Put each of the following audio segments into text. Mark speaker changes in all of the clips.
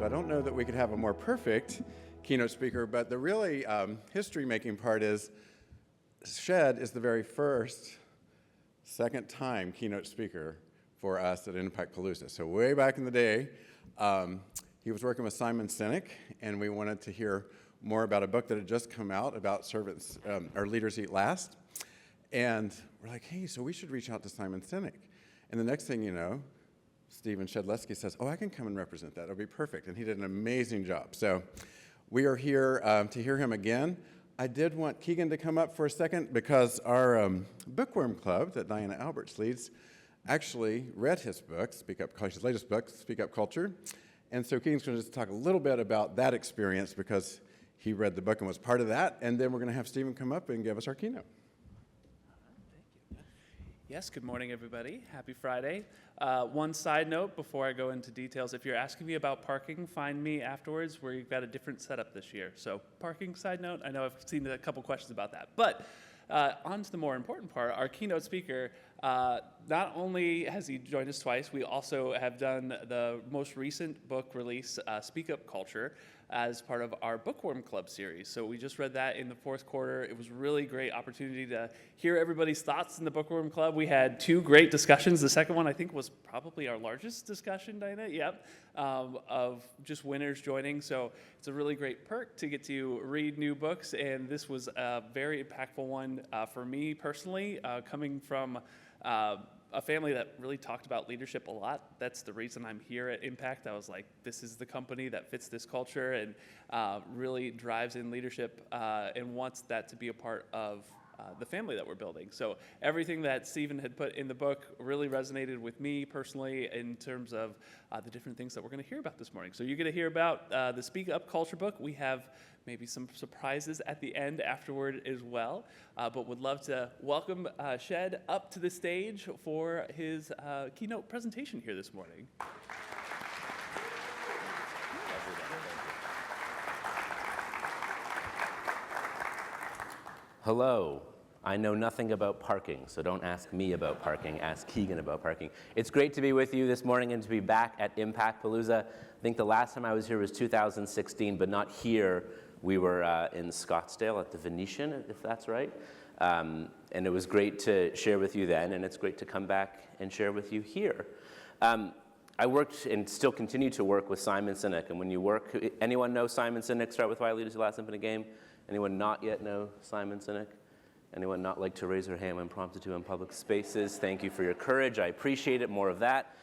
Speaker 1: I don't know that we could have a more perfect keynote speaker, but the really history-making part is Shed is the very first second time keynote speaker for us at Impactpalooza. So way back in the day, he was working with Simon Sinek, and we wanted to hear more about a book that had just come out about servants, or leaders eat last. And we're like, hey, so we should reach out to Simon Sinek. And the next thing you know, Stephen Shedleski says, oh, I can come and represent that. It'll be perfect. And he did an amazing job. So we are here to hear him again. I did want Keegan to come up for a second because our bookworm club that Diana Alberts leads actually read his book, his latest book, Speak Up Culture. And so Keegan's going to just talk a little bit about that experience because he read the book and was part of that. And then we're going to have Stephen come up and give us our keynote.
Speaker 2: Thank you. Yes, good morning, everybody. Happy Friday. One side note before I go into details, if you're asking me about parking, find me afterwards. We've got a different setup this year. So parking side note, I know I've seen a couple questions about that. But on to the more important part, our keynote speaker, not only has he joined us twice, we also have done the most recent book release, Speak Up Culture, as part of our Bookworm Club series. So we just read that in the fourth quarter. It was a really great opportunity to hear everybody's thoughts in the Bookworm Club. We had two great discussions. The second one, I think, was probably our largest discussion, Diana, yep, of just winners joining. So it's a really great perk to get to read new books, and this was a very impactful one for me personally, coming from a family that really talked about leadership a lot. That's the reason I'm here at Impact. I was like, this is the company that fits this culture and really drives in leadership and wants that to be a part of the family that we're building. So everything that Stephen had put in the book really resonated with me personally in terms of the different things that we're going to hear about this morning. So you're going to hear about the Speak Up Culture book. We have maybe some surprises at the end afterward as well, but would love to welcome Shed up to the stage for his keynote presentation here this morning.
Speaker 3: Hello. I know nothing about parking, so don't ask me about parking, ask Keegan about parking. It's great to be with you this morning and to be back at Impactpalooza. I think the last time I was here was 2016, but not here. We were in Scottsdale at the Venetian, if that's right. And it was great to share with you then, and it's great to come back and share with you here. I worked and still continue to work with Simon Sinek, and when you work, anyone know Simon Sinek, Start With Why Leaders Who Last Infinite Game? Anyone not yet know Simon Sinek? Anyone not like to raise their hand when prompted to in public spaces? Thank you for your courage. I appreciate it. More of that.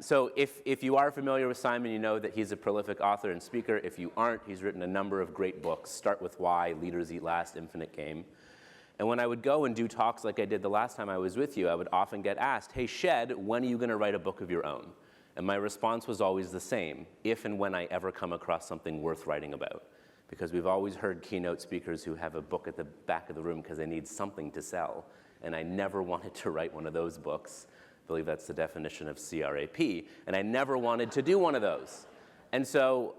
Speaker 3: So if you are familiar with Simon, you know that he's a prolific author and speaker. If you aren't, he's written a number of great books. Start With Why, Leaders Eat Last, Infinite Game. And when I would go and do talks like I did the last time I was with you, I would often get asked, hey, Shed, when are you going to write a book of your own? And my response was always the same, if and when I ever come across something worth writing about. Because we've always heard keynote speakers who have a book at the back of the room because they need something to sell. And I never wanted to write one of those books. I believe that's the definition of CRAP. And I never wanted to do one of those. And so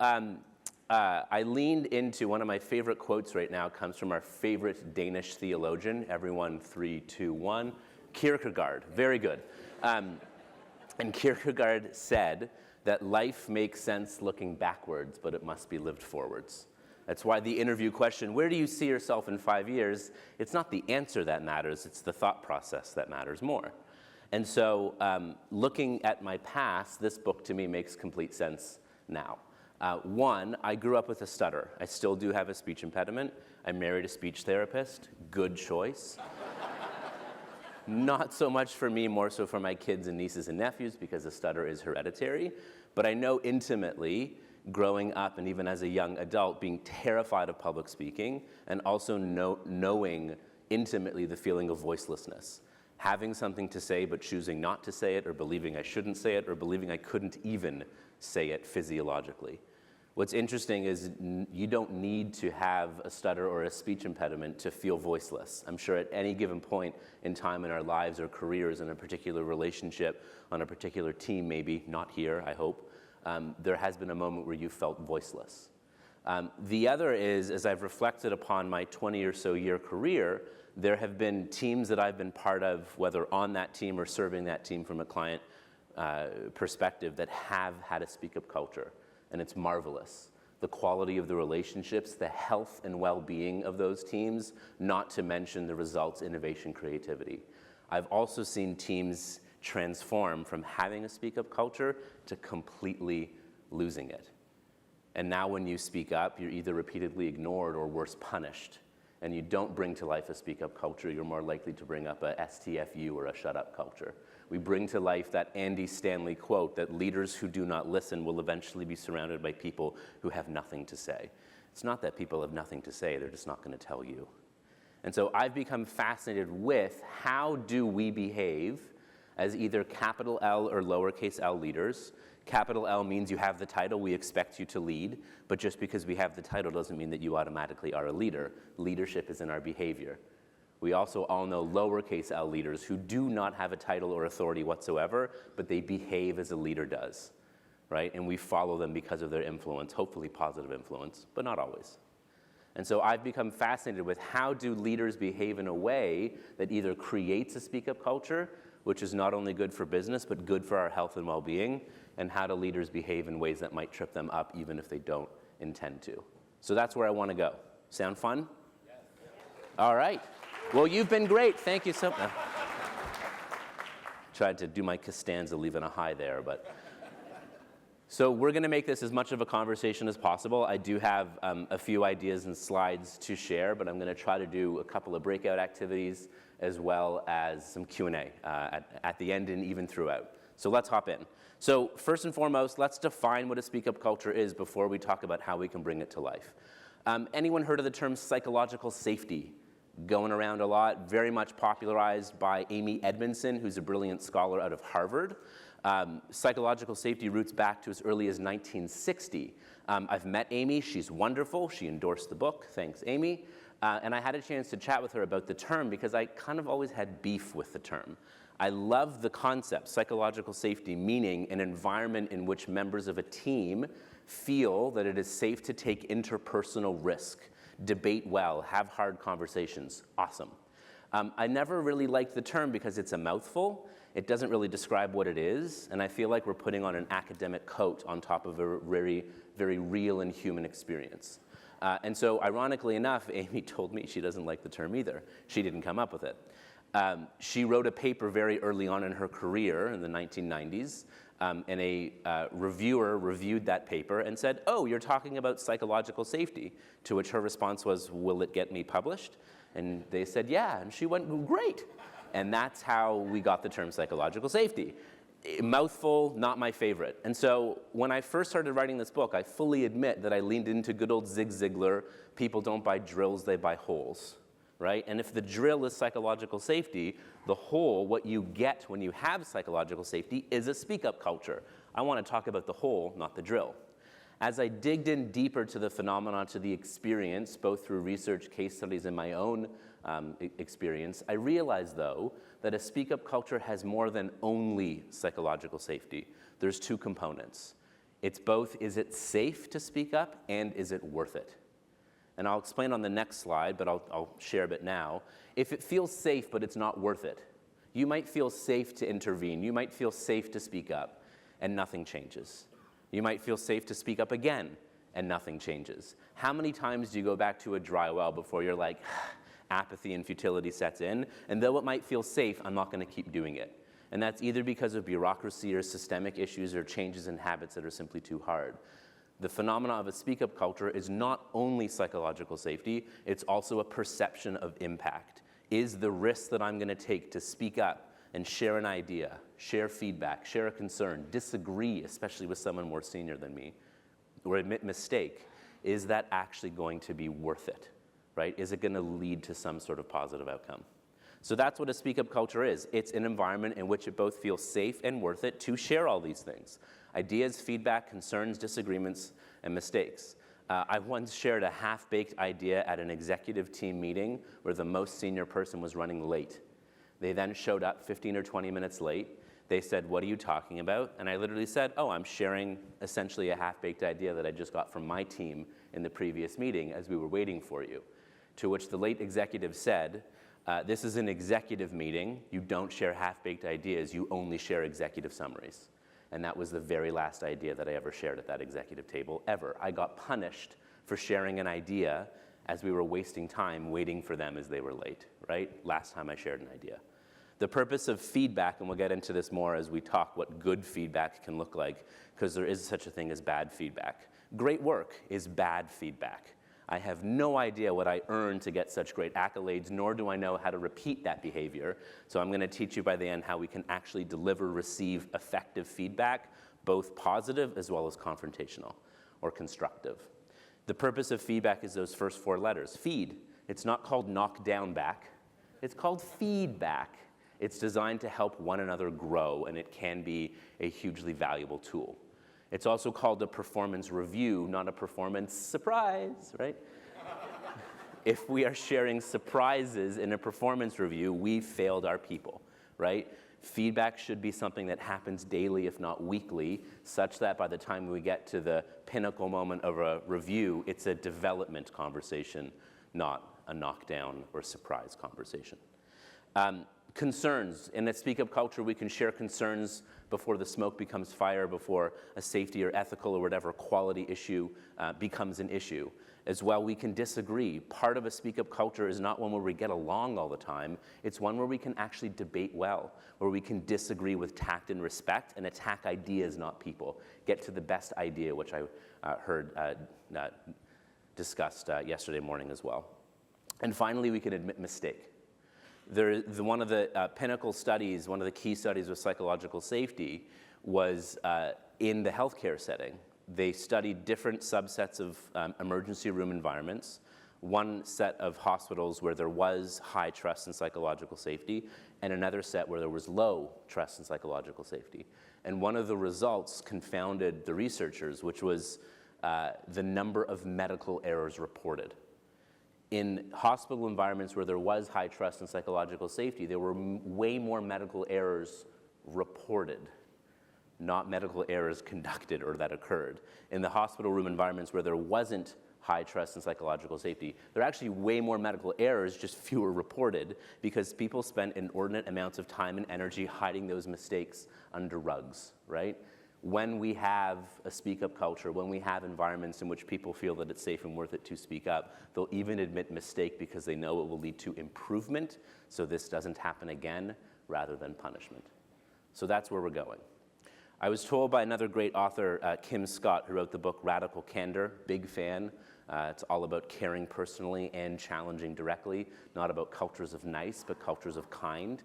Speaker 3: I leaned into one of my favorite quotes right now, comes from our favorite Danish theologian, everyone 3, 2, 1, Kierkegaard. Very good. And Kierkegaard said that life makes sense looking backwards, but it must be lived forwards. That's why the interview question, where do you see yourself in 5 years? It's not the answer that matters, it's the thought process that matters more. And so looking at my past, this book to me makes complete sense now. One, I grew up with a stutter. I still do have a speech impediment. I married a speech therapist. Good choice. Not so much for me, more so for my kids and nieces and nephews because the stutter is hereditary. But I know intimately, growing up and even as a young adult, being terrified of public speaking and also knowing intimately the feeling of voicelessness. Having something to say but choosing not to say it, or believing I shouldn't say it, or believing I couldn't even say it physiologically. What's interesting is you don't need to have a stutter or a speech impediment to feel voiceless. I'm sure at any given point in time in our lives or careers, in a particular relationship, on a particular team maybe, not here, I hope, there has been a moment where you felt voiceless. The other is, as I've reflected upon my 20 or so year career, there have been teams that I've been part of, whether on that team or serving that team from a client perspective, that have had a speak-up culture. and it's marvelous. The quality of the relationships, the health and well-being of those teams, not to mention the results, innovation, creativity. I've also seen teams transform from having a speak-up culture to completely losing it. And now when you speak up, you're either repeatedly ignored or worse, punished. And you don't bring to life a speak-up culture, you're more likely to bring up a STFU or a shut-up culture. We bring to life that Andy Stanley quote that leaders who do not listen will eventually be surrounded by people who have nothing to say. It's not that people have nothing to say, they're just not going to tell you. And so I've become fascinated with how do we behave as either capital L or lowercase l leaders. Capital L means you have the title, we expect you to lead, but just because we have the title doesn't mean that you automatically are a leader. Leadership is in our behavior. We also all know lowercase l leaders who do not have a title or authority whatsoever, but they behave as a leader does, right? And we follow them because of their influence, hopefully positive influence, but not always. And so I've become fascinated with how do leaders behave in a way that either creates a speak-up culture, which is not only good for business, but good for our health and well-being, and how do leaders behave in ways that might trip them up even if they don't intend to. So that's where I want to go. Sound fun? Yes. All right. Well, you've been great. Thank you so much. Tried to do my Costanza, leaving a high there, but. So we're going to make this as much of a conversation as possible. I do have a few ideas and slides to share, but I'm going to try to do a couple of breakout activities as well as some Q&A at the end and even throughout. So let's hop in. So first and foremost, let's define what a speak-up culture is before we talk about how we can bring it to life. Anyone heard of the term psychological safety? Going around a lot, very much popularized by Amy Edmondson, who's a brilliant scholar out of Harvard. Psychological safety roots back to as early as 1960. I've met Amy, she's wonderful, she endorsed the book, thanks Amy. And I had a chance to chat with her about the term because I kind of always had beef with the term. I love the concept, psychological safety, meaning an environment in which members of a team feel that it is safe to take interpersonal risk, debate well, have hard conversations. Awesome. I never really liked the term because it's a mouthful. It doesn't really describe what it is, and I feel like we're putting on an academic coat on top of a very, very real and human experience. And so, ironically enough, Amy told me she doesn't like the term either. She didn't come up with it. She wrote a paper very early on in her career in the 1990s, and a reviewer reviewed that paper and said, "Oh, you're talking about psychological safety," to which her response was, "Will it get me published?" And they said, "Yeah," and she went, "Great." And that's how we got the term psychological safety. Mouthful, not my favorite. And so when I first started writing this book, I fully admit that I leaned into good old Zig Ziglar, people don't buy drills, they buy holes, right? And if the drill is psychological safety, the hole, what you get when you have psychological safety, is a speak-up culture. I want to talk about the hole, not the drill. As I digged in deeper to the phenomena, to the experience, both through research, case studies, and my own experience, I realized, though, that a speak-up culture has more than only psychological safety. There's two components. It's both, is it safe to speak up, and is it worth it? And I'll explain on the next slide, but I'll share a bit now. If it feels safe, but it's not worth it, you might feel safe to intervene. You might feel safe to speak up, and nothing changes. You might feel safe to speak up again, and nothing changes. How many times do you go back to a dry well before you're like, apathy and futility sets in, and though it might feel safe, I'm not going to keep doing it. And that's either because of bureaucracy or systemic issues or changes in habits that are simply too hard. The phenomena of a speak-up culture is not only psychological safety, it's also a perception of impact. Is the risk that I'm going to take to speak up and share an idea, share feedback, share a concern, disagree, especially with someone more senior than me, or admit mistake, is that actually going to be worth it? Right? Is it going to lead to some sort of positive outcome? So that's what a speak-up culture is. It's an environment in which it both feels safe and worth it to share all these things. Ideas, feedback, concerns, disagreements, and mistakes. I once shared a half-baked idea at an executive team meeting where the most senior person was running late. They then showed up 15 or 20 minutes late. They said, "What are you talking about?" And I literally said, "Oh, I'm sharing essentially a half-baked idea that I just got from my team in the previous meeting as we were waiting for you." To which the late executive said, "This is an executive meeting. You don't share half-baked ideas. You only share executive summaries." and that was the very last idea that I ever shared at that executive table, ever. I got punished for sharing an idea as we were wasting time waiting for them as they were late, right? Last time I shared an idea. The purpose of feedback, and we'll get into this more as we talk what good feedback can look like, because there is such a thing as bad feedback. Great work is bad feedback. I have no idea what I earned to get such great accolades, nor do I know how to repeat that behavior. So I'm going to teach you by the end how we can actually deliver, receive effective feedback, both positive as well as confrontational or constructive. The purpose of feedback is those first 4 letters. Feed. It's not called knock down back. It's called feedback. It's designed to help one another grow, and it can be a hugely valuable tool. It's also called a performance review, not a performance surprise, right? If we are sharing surprises in a performance review, we've failed our people, right? Feedback should be something that happens daily, if not weekly, such that by the time we get to the pinnacle moment of a review, it's a development conversation, not a knockdown or surprise conversation. Concerns. In a speak-up culture, we can share concerns before the smoke becomes fire, before a safety or ethical or whatever quality issue becomes an issue. As well, we can disagree. Part of a speak-up culture is not one where we get along all the time. It's one where we can actually debate well, where we can disagree with tact and respect and attack ideas, not people. Get to the best idea, which I heard discussed yesterday morning as well. And finally, we can admit mistake. One of the pinnacle studies, one of the key studies with psychological safety was in the healthcare setting. They studied different subsets of emergency room environments, one set of hospitals where there was high trust in psychological safety, and another set where there was low trust in psychological safety. And one of the results confounded the researchers, which was the number of medical errors reported. In hospital environments where there was high trust in psychological safety, there were way more medical errors reported, not medical errors conducted or that occurred. In the hospital room environments where there wasn't high trust in psychological safety, there are actually way more medical errors, just fewer reported, because people spent inordinate amounts of time and energy hiding those mistakes under rugs, right? When we have a speak-up culture, when we have environments in which people feel that it's safe and worth it to speak up, they'll even admit mistake because they know it will lead to improvement, so this doesn't happen again, rather than punishment. So that's where we're going. I was told by another great author, Kim Scott, who wrote the book Radical Candor, big fan. It's all about caring personally and challenging directly, not about cultures of nice, but cultures of kind.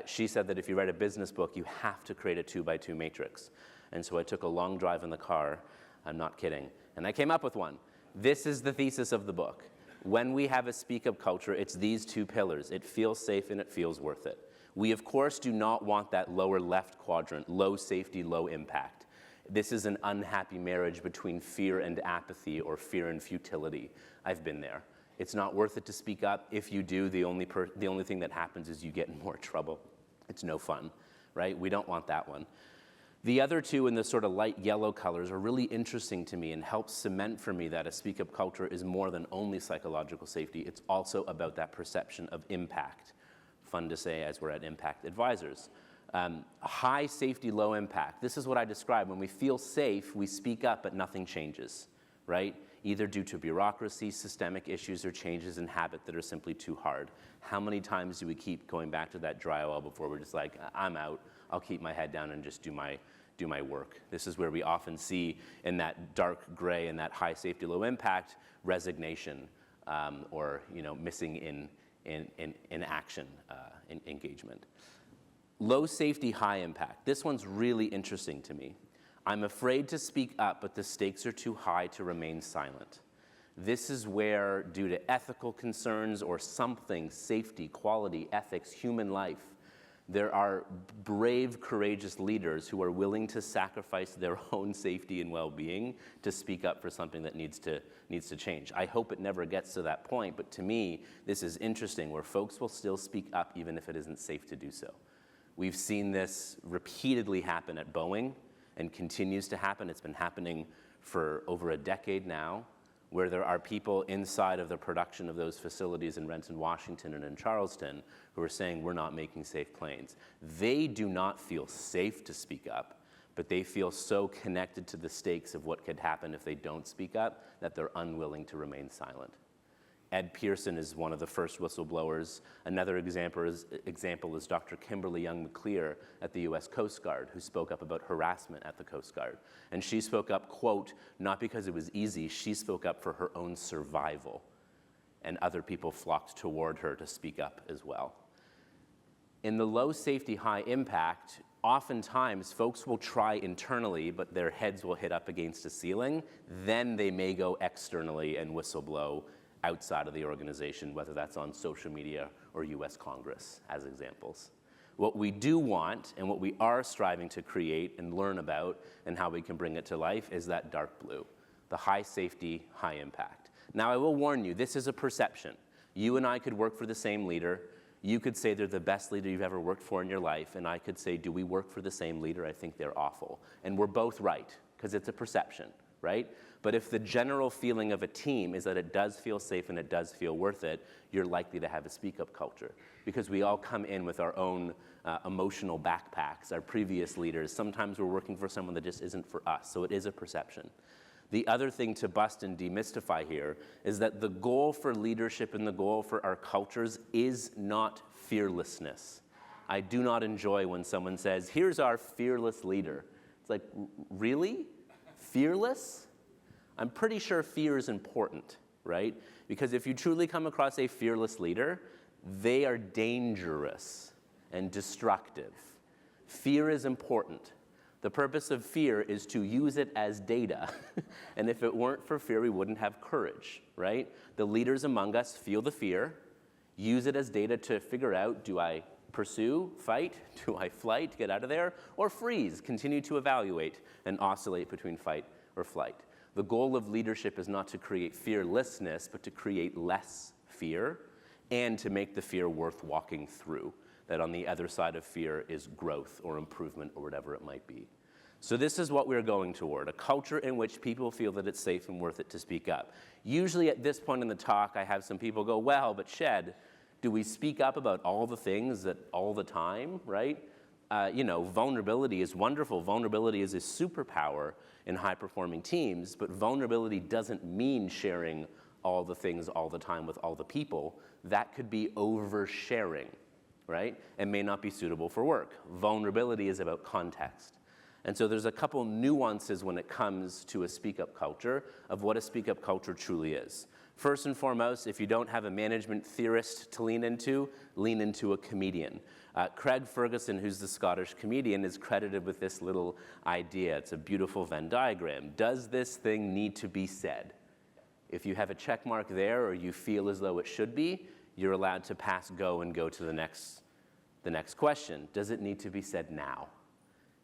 Speaker 3: She said that if you write a business book, you have to create a 2x2 matrix. And so I took a long drive in the car, I'm not kidding, and I came up with one. This is the thesis of the book. When we have a speak-up culture, it's these 2 pillars. It feels safe and it feels worth it. We, of course, do not want that lower left quadrant, low safety, low impact. This is an unhappy marriage between fear and apathy or fear and futility. I've been there. It's not worth it to speak up. If you do, the only thing that happens is you get in more trouble. It's no fun, right? We don't want that one. The other 2 in the sort of light yellow colors are really interesting to me and help cement for me that a speak-up culture is more than only psychological safety. It's also about that perception of impact. Fun to say as we're at Impact Advisors. High safety, low impact. This is what I describe. When we feel safe, we speak up, but nothing changes, right? Either due to bureaucracy, systemic issues, or changes in habit that are simply too hard. How many times do we keep going back to that dry well before we're just like, I'm out, I'll keep my head down and just do my work? This is where we often see in that dark gray and that high safety, low impact, resignation or missing in action engagement. Low safety, high impact. This one's really interesting to me. I'm afraid to speak up, but the stakes are too high to remain silent. This is where, due to ethical concerns or something, safety, quality, ethics, human life, there are brave, courageous leaders who are willing to sacrifice their own safety and well-being to speak up for something that needs to change. I hope it never gets to that point, but to me, this is interesting, where folks will still speak up even if it isn't safe to do so. We've seen this repeatedly happen at Boeing and continues to happen. It's been happening for over a decade now, where there are people inside of the production of those facilities in Renton, Washington, and in Charleston who are saying, we're not making safe planes. They do not feel safe to speak up, but they feel so connected to the stakes of what could happen if they don't speak up that they're unwilling to remain silent. Ed Pearson is one of the first whistleblowers. Another example is Dr. Kimberly Young-McClear at the US Coast Guard, who spoke up about harassment at the Coast Guard. And she spoke up, quote, not because it was easy, she spoke up for her own survival. And other people flocked toward her to speak up as well. In the low safety, high impact, oftentimes folks will try internally, but their heads will hit up against a ceiling. Then they may go externally and whistleblow outside of the organization, whether that's on social media or US Congress, as examples. What we do want, and what we are striving to create and learn about, and how we can bring it to life, is that dark blue, the high safety, high impact. Now, I will warn you, this is a perception. You and I could work for the same leader. You could say they're the best leader you've ever worked for in your life, and I could say, do we work for the same leader? I think they're awful. And we're both right, because it's a perception, right? But if the general feeling of a team is that it does feel safe and it does feel worth it, you're likely to have a speak-up culture. Because we all come in with our own emotional backpacks, our previous leaders. Sometimes we're working for someone that just isn't for us, so it is a perception. The other thing to bust and demystify here is that the goal for leadership and the goal for our cultures is not fearlessness. I do not enjoy when someone says, here's our fearless leader. It's like, really? Fearless? I'm pretty sure fear is important, right? Because if you truly come across a fearless leader, they are dangerous and destructive. Fear is important. The purpose of fear is to use it as data. And if it weren't for fear, we wouldn't have courage, right? The leaders among us feel the fear, use it as data to figure out, do I pursue, fight, do I flight, get out of there, or freeze, continue to evaluate and oscillate between fight or flight. The goal of leadership is not to create fearlessness, but to create less fear and to make the fear worth walking through. That on the other side of fear is growth or improvement or whatever it might be. So this is what we're going toward, a culture in which people feel that it's safe and worth it to speak up. Usually at this point in the talk, I have some people go, well, but Shed, do we speak up about all the things that all the time, right? Vulnerability is wonderful. Vulnerability is a superpower in high-performing teams, but vulnerability doesn't mean sharing all the things all the time with all the people. That could be oversharing, right? And may not be suitable for work. Vulnerability is about context. And so there's a couple nuances when it comes to a speak-up culture of what a speak-up culture truly is. First and foremost, if you don't have a management theorist to lean into a comedian. Craig Ferguson, who's the Scottish comedian, is credited with this little idea. It's a beautiful Venn diagram. Does this thing need to be said? If you have a check mark there or you feel as though it should be, you're allowed to pass go and go to the next question. Does it need to be said now?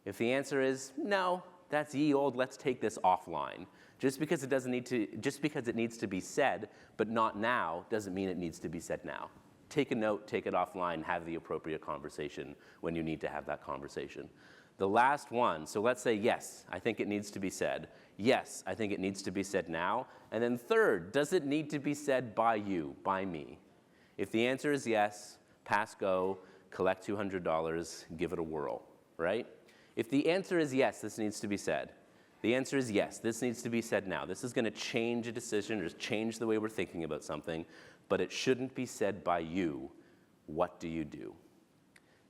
Speaker 3: If the answer is no, that's ye old, let's take this offline. Just because it needs to be said, but not now, doesn't mean it needs to be said now. Take a note, take it offline, have the appropriate conversation when you need to have that conversation. The last one, so let's say yes, I think it needs to be said. Yes, I think it needs to be said now. And then third, does it need to be said by you, by me? If the answer is yes, pass go, collect $200, give it a whirl, right? If the answer is yes, this needs to be said. The answer is yes, this needs to be said now. This is going to change a decision or change the way we're thinking about something, but it shouldn't be said by you. What do you do?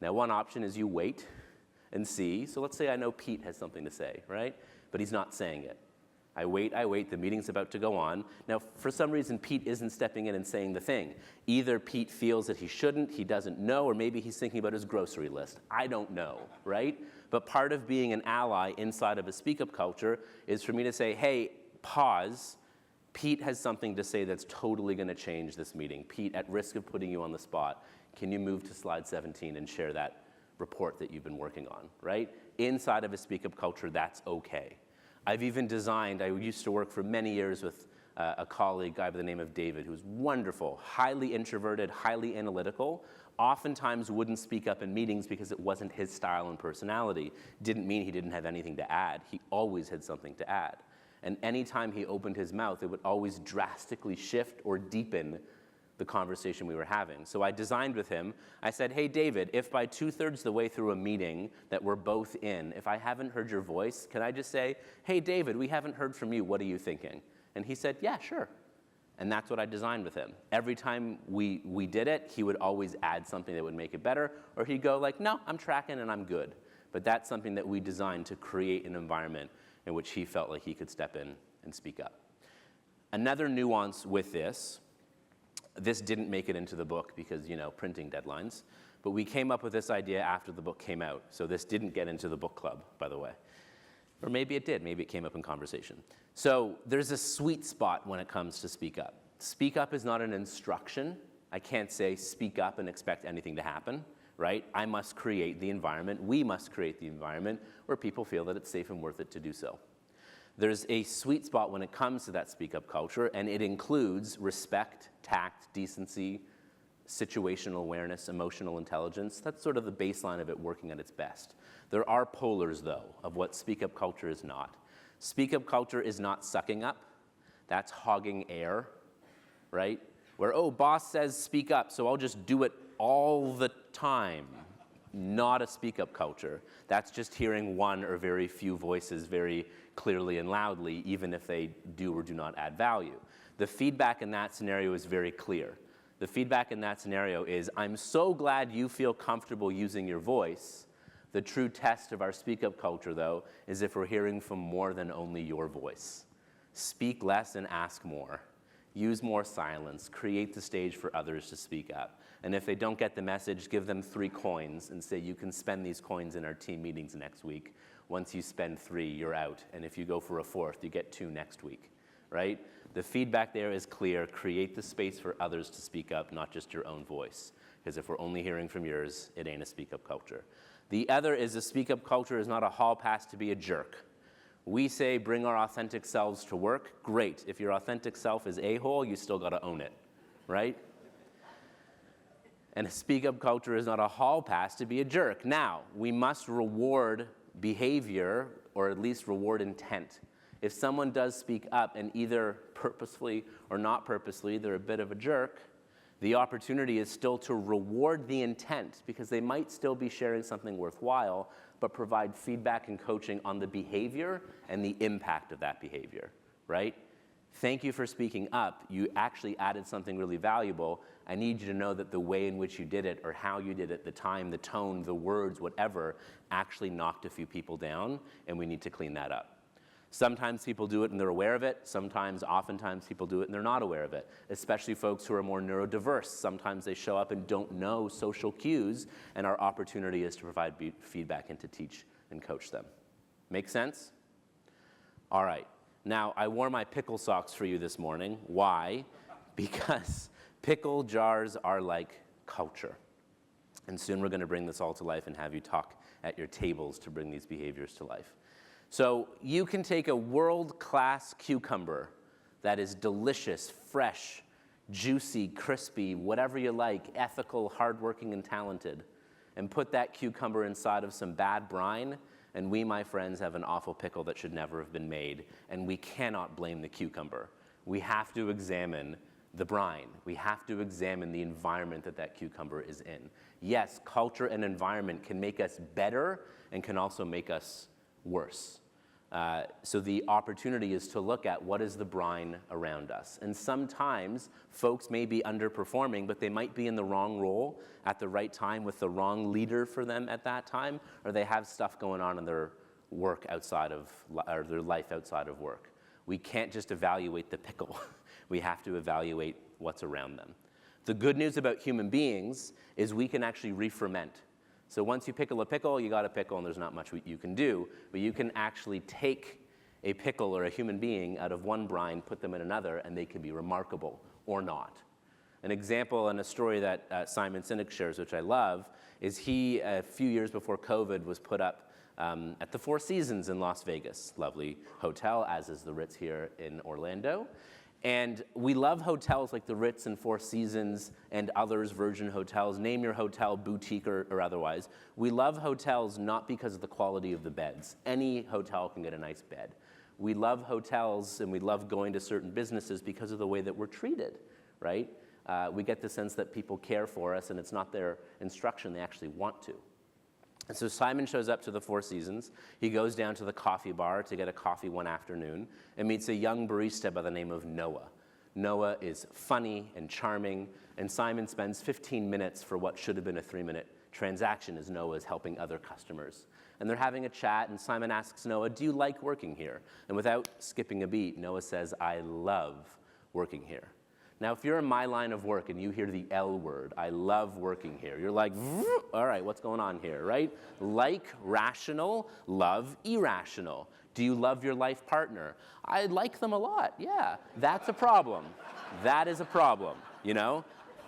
Speaker 3: Now, one option is you wait and see. So let's say I know Pete has something to say, right? But he's not saying it. I wait, the meeting's about to go on. Now, for some reason, Pete isn't stepping in and saying the thing. Either Pete feels that he shouldn't, he doesn't know, or maybe he's thinking about his grocery list. I don't know, right? But part of being an ally inside of a speak-up culture is for me to say, hey, pause. Pete has something to say that's totally going to change this meeting. Pete, at risk of putting you on the spot, can you move to slide 17 and share that report that you've been working on, right? Inside of a speak-up culture, that's okay. I've even designed, I used to work for many years with a colleague, guy by the name of David, who's wonderful, highly introverted, highly analytical, oftentimes wouldn't speak up in meetings because it wasn't his style and personality. Didn't mean he didn't have anything to add. He always had something to add. And anytime he opened his mouth, it would always drastically shift or deepen the conversation we were having. So I designed with him. I said, hey, David, if by 2/3 the way through a meeting that we're both in, if I haven't heard your voice, can I just say, hey, David, we haven't heard from you. What are you thinking? And he said, yeah, sure. And that's what I designed with him. Every time we did it, he would always add something that would make it better, or he'd go like, no, I'm tracking and I'm good. But that's something that we designed to create an environment in which he felt like he could step in and speak up. Another nuance with this didn't make it into the book because, printing deadlines, but we came up with this idea after the book came out. So this didn't get into the book club, by the way. Or maybe it did, maybe it came up in conversation. So there's a sweet spot when it comes to speak up. Speak up is not an instruction. I can't say speak up and expect anything to happen, right? I must create the environment, we must create the environment where people feel that it's safe and worth it to do so. There's a sweet spot when it comes to that speak up culture, and it includes respect, tact, decency, situational awareness, emotional intelligence. That's sort of the baseline of it working at its best. There are polars, though, of what speak up culture is not. Speak up culture is not sucking up. That's hogging air, right? Where, oh, boss says speak up, so I'll just do it all the time. Not a speak up culture. That's just hearing one or very few voices very clearly and loudly, even if they do or do not add value. The feedback in that scenario is very clear. The feedback in that scenario is, I'm so glad you feel comfortable using your voice. The true test of our speak up culture, though, is if we're hearing from more than only your voice. Speak less and ask more. Use more silence. Create the stage for others to speak up. And if they don't get the message, give them 3 coins and say, you can spend these coins in our team meetings next week. Once you spend 3, you're out. And if you go for a 4th, you get 2 next week, right? The feedback there is clear. Create the space for others to speak up, not just your own voice. Because if we're only hearing from yours, it ain't a speak-up culture. The other is a speak-up culture is not a hall pass to be a jerk. We say bring our authentic selves to work. Great. If your authentic self is a-hole, you still got to own it, right? And a speak-up culture is not a hall pass to be a jerk. Now, we must reward behavior, or at least reward intent. If someone does speak up and either purposefully or not purposely, they're a bit of a jerk, the opportunity is still to reward the intent, because they might still be sharing something worthwhile, but provide feedback and coaching on the behavior and the impact of that behavior, right? Thank you for speaking up. You actually added something really valuable. I need you to know that the way in which you did it, or how you did it, the time, the tone, the words, whatever, actually knocked a few people down, and we need to clean that up. Sometimes people do it and they're aware of it. Oftentimes people do it and they're not aware of it, especially folks who are more neurodiverse. Sometimes they show up and don't know social cues, and our opportunity is to provide feedback and to teach and coach them. Make sense? All right. Now, I wore my pickle socks for you this morning. Why? Because pickle jars are like culture. And soon we're going to bring this all to life and have you talk at your tables to bring these behaviors to life. So you can take a world-class cucumber that is delicious, fresh, juicy, crispy, whatever you like, ethical, hardworking, and talented, and put that cucumber inside of some bad brine, and we, my friends, have an awful pickle that should never have been made, and we cannot blame the cucumber. We have to examine the brine. We have to examine the environment that that cucumber is in. Yes, culture and environment can make us better and can also make us worse. So the opportunity is to look at what is the brine around us. And sometimes folks may be underperforming, but they might be in the wrong role at the right time with the wrong leader for them at that time, or they have stuff going on in their work outside of, or their life outside of work. We can't just evaluate the pickle. We have to evaluate what's around them. The good news about human beings is we can actually re-ferment. So once you pickle a pickle, you got a pickle, and there's not much you can do. But you can actually take a pickle or a human being out of one brine, put them in another, and they can be remarkable or not. An example and a story that Simon Sinek shares, which I love, is he, a few years before COVID, was put up at the Four Seasons in Las Vegas. Lovely hotel, as is the Ritz here in Orlando. And we love hotels like the Ritz and Four Seasons and others, Virgin Hotels, name your hotel, boutique or otherwise. We love hotels not because of the quality of the beds. Any hotel can get a nice bed. We love hotels and we love going to certain businesses because of the way that we're treated, right? we get the sense that people care for us, and it's not their instruction, they actually want to. And so Simon shows up to the Four Seasons. He goes down to the coffee bar to get a coffee one afternoon and meets a young barista by the name of Noah. Noah is funny and charming, and Simon spends 15 minutes for what should have been a 3-minute transaction as Noah is helping other customers. And they're having a chat, and Simon asks Noah, "Do you like working here?" And without skipping a beat, Noah says, "I love working here." Now, if you're in my line of work and you hear the L word, "I love working here," you're like, all right, what's going on here, right? Like, rational, love, irrational. Do you love your life partner? I like them a lot, yeah. That's a problem. That is a problem, you know?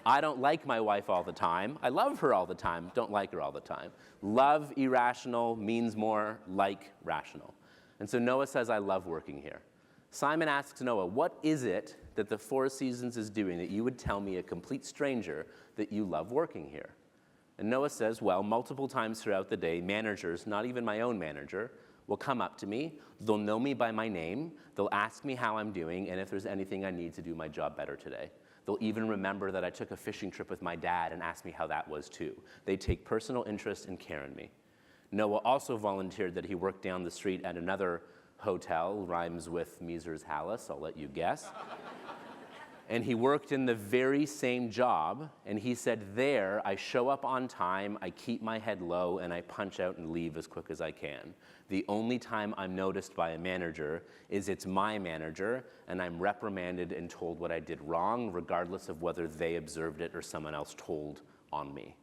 Speaker 3: I don't like my wife all the time. I love her all the time, don't like her all the time. Love, irrational, means more like rational. And so Noah says, "I love working here." Simon asks Noah, "What is it that the Four Seasons is doing that you would tell me, a complete stranger, that you love working here?" And Noah says, "Well, multiple times throughout the day, managers, not even my own manager, will come up to me, they'll know me by my name, they'll ask me how I'm doing, and if there's anything I need to do my job better today. They'll even remember that I took a fishing trip with my dad and ask me how that was too. They take personal interest and care in me." Noah also volunteered that he worked down the street at another hotel, rhymes with Miser's Palace, I'll let you guess. And he worked in the very same job, and he said, "There, I show up on time, I keep my head low, and I punch out and leave as quick as I can. The only time I'm noticed by a manager is it's my manager, and I'm reprimanded and told what I did wrong, regardless of whether they observed it or someone else told on me."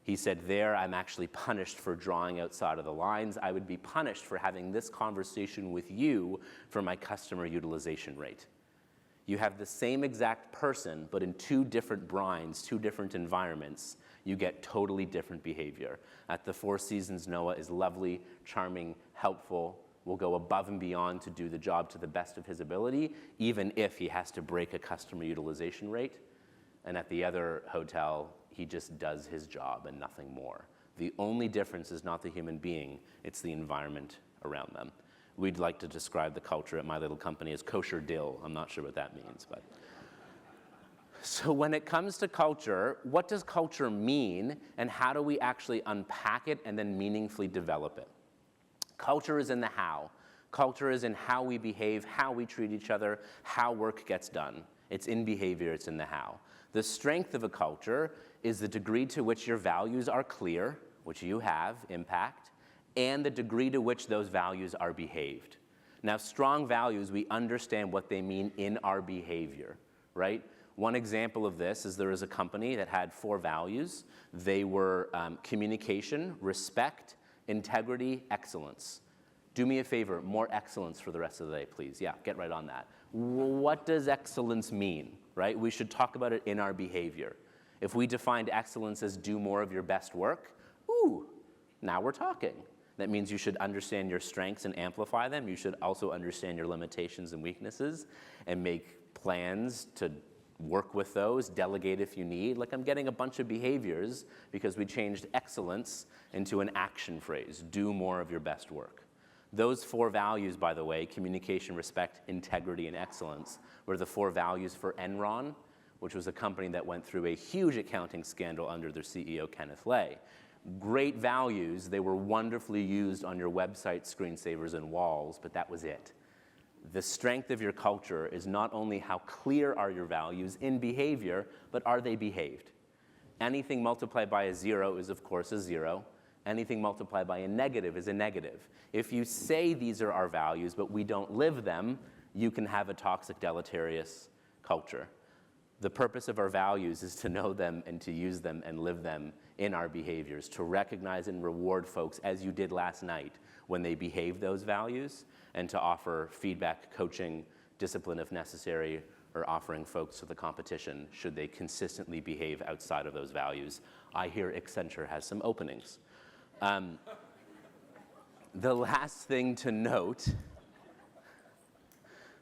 Speaker 3: He said, "There, I'm actually punished for drawing outside of the lines. I would be punished for having this conversation with you for my customer utilization rate." You have the same exact person, but in 2 different brines, 2 different environments, you get totally different behavior. At the Four Seasons, Noah is lovely, charming, helpful, will go above and beyond to do the job to the best of his ability, even if he has to break a customer utilization rate. And at the other hotel, he just does his job and nothing more. The only difference is not the human being, it's the environment around them. We'd like to describe the culture at my little company as kosher dill. I'm not sure what that means, but. So when it comes to culture, what does culture mean, and how do we actually unpack it and then meaningfully develop it? Culture is in the how. Culture is in how we behave, how we treat each other, how work gets done. It's in behavior, it's in the how. The strength of a culture is the degree to which your values are clear, which you have, impact, and the degree to which those values are behaved. Now, strong values, we understand what they mean in our behavior, right? One example of this is there is a company that had 4 values. They were communication, respect, integrity, excellence. Do me a favor, more excellence for the rest of the day, please. Yeah, get right on that. What does excellence mean, right? We should talk about it in our behavior. If we defined excellence as do more of your best work, ooh, now we're talking. That means you should understand your strengths and amplify them. You should also understand your limitations and weaknesses and make plans to work with those, delegate if you need. Like, I'm getting a bunch of behaviors because we changed excellence into an action phrase, do more of your best work. Those 4 values, by the way, communication, respect, integrity, and excellence, were the 4 values for Enron, which was a company that went through a huge accounting scandal under their CEO, Kenneth Lay. Great values, they were wonderfully used on your website screensavers and walls, but that was it. The strength of your culture is not only how clear are your values in behavior, but are they behaved? Anything multiplied by a 0 is, of course, a 0. Anything multiplied by a negative is a negative. If you say these are our values, but we don't live them, you can have a toxic, deleterious culture. The purpose of our values is to know them and to use them and live them in our behaviors, to recognize and reward folks, as you did last night, when they behave those values, and to offer feedback, coaching, discipline if necessary, or offering folks to the competition should they consistently behave outside of those values. I hear Accenture has some openings. The last thing to note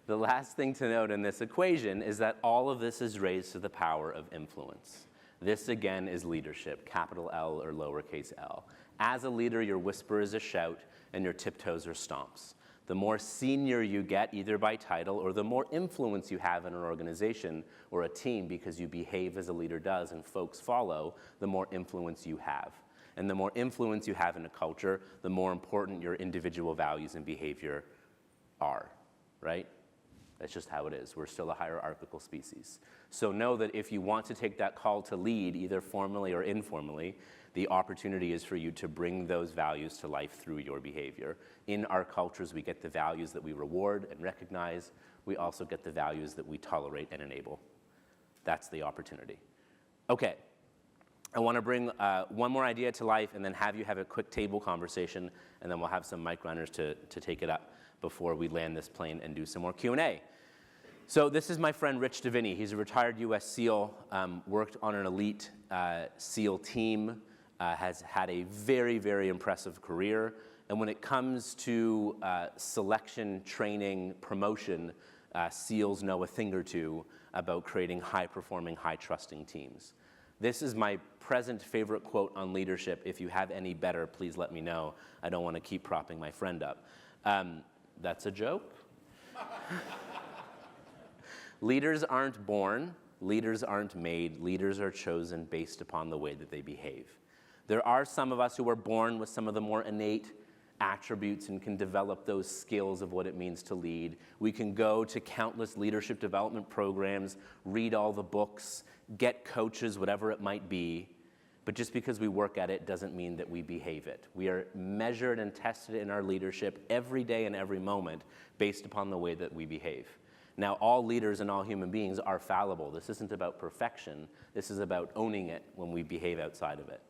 Speaker 3: in this equation is that all of this is raised to the power of influence. This, again, is leadership, capital L or lowercase l. As a leader, your whisper is a shout and your tiptoes are stomps. The more senior you get, either by title or the more influence you have in an organization or a team because you behave as a leader does and folks follow, the more influence you have. And the more influence you have in a culture, the more important your individual values and behavior are, right? That's just how it is. We're still a hierarchical species. So know that if you want to take that call to lead, either formally or informally, the opportunity is for you to bring those values to life through your behavior. In our cultures, we get the values that we reward and recognize. We also get the values that we tolerate and enable. That's the opportunity. Okay. I want to bring one more idea to life and then have you have a quick table conversation, and then we'll have some mic runners to take it up before we land this plane and do some more Q&A. So this is my friend Rich Deviney. He's a retired U.S. SEAL, worked on an elite SEAL team, has had a very, very impressive career. And when it comes to selection, training, promotion, SEALs know a thing or two about creating high-performing, high-trusting teams. This is my present favorite quote on leadership. If you have any better, please let me know. I don't want to keep propping my friend up. That's a joke. Leaders aren't born, leaders aren't made, leaders are chosen based upon the way that they behave. There are some of us who are born with some of the more innate attributes and can develop those skills of what it means to lead. We can go to countless leadership development programs, read all the books, get coaches, whatever it might be. But just because we work at it doesn't mean that we behave it. We are measured and tested in our leadership every day and every moment based upon the way that we behave. Now, all leaders and all human beings are fallible. This isn't about perfection. This is about owning it when we behave outside of it.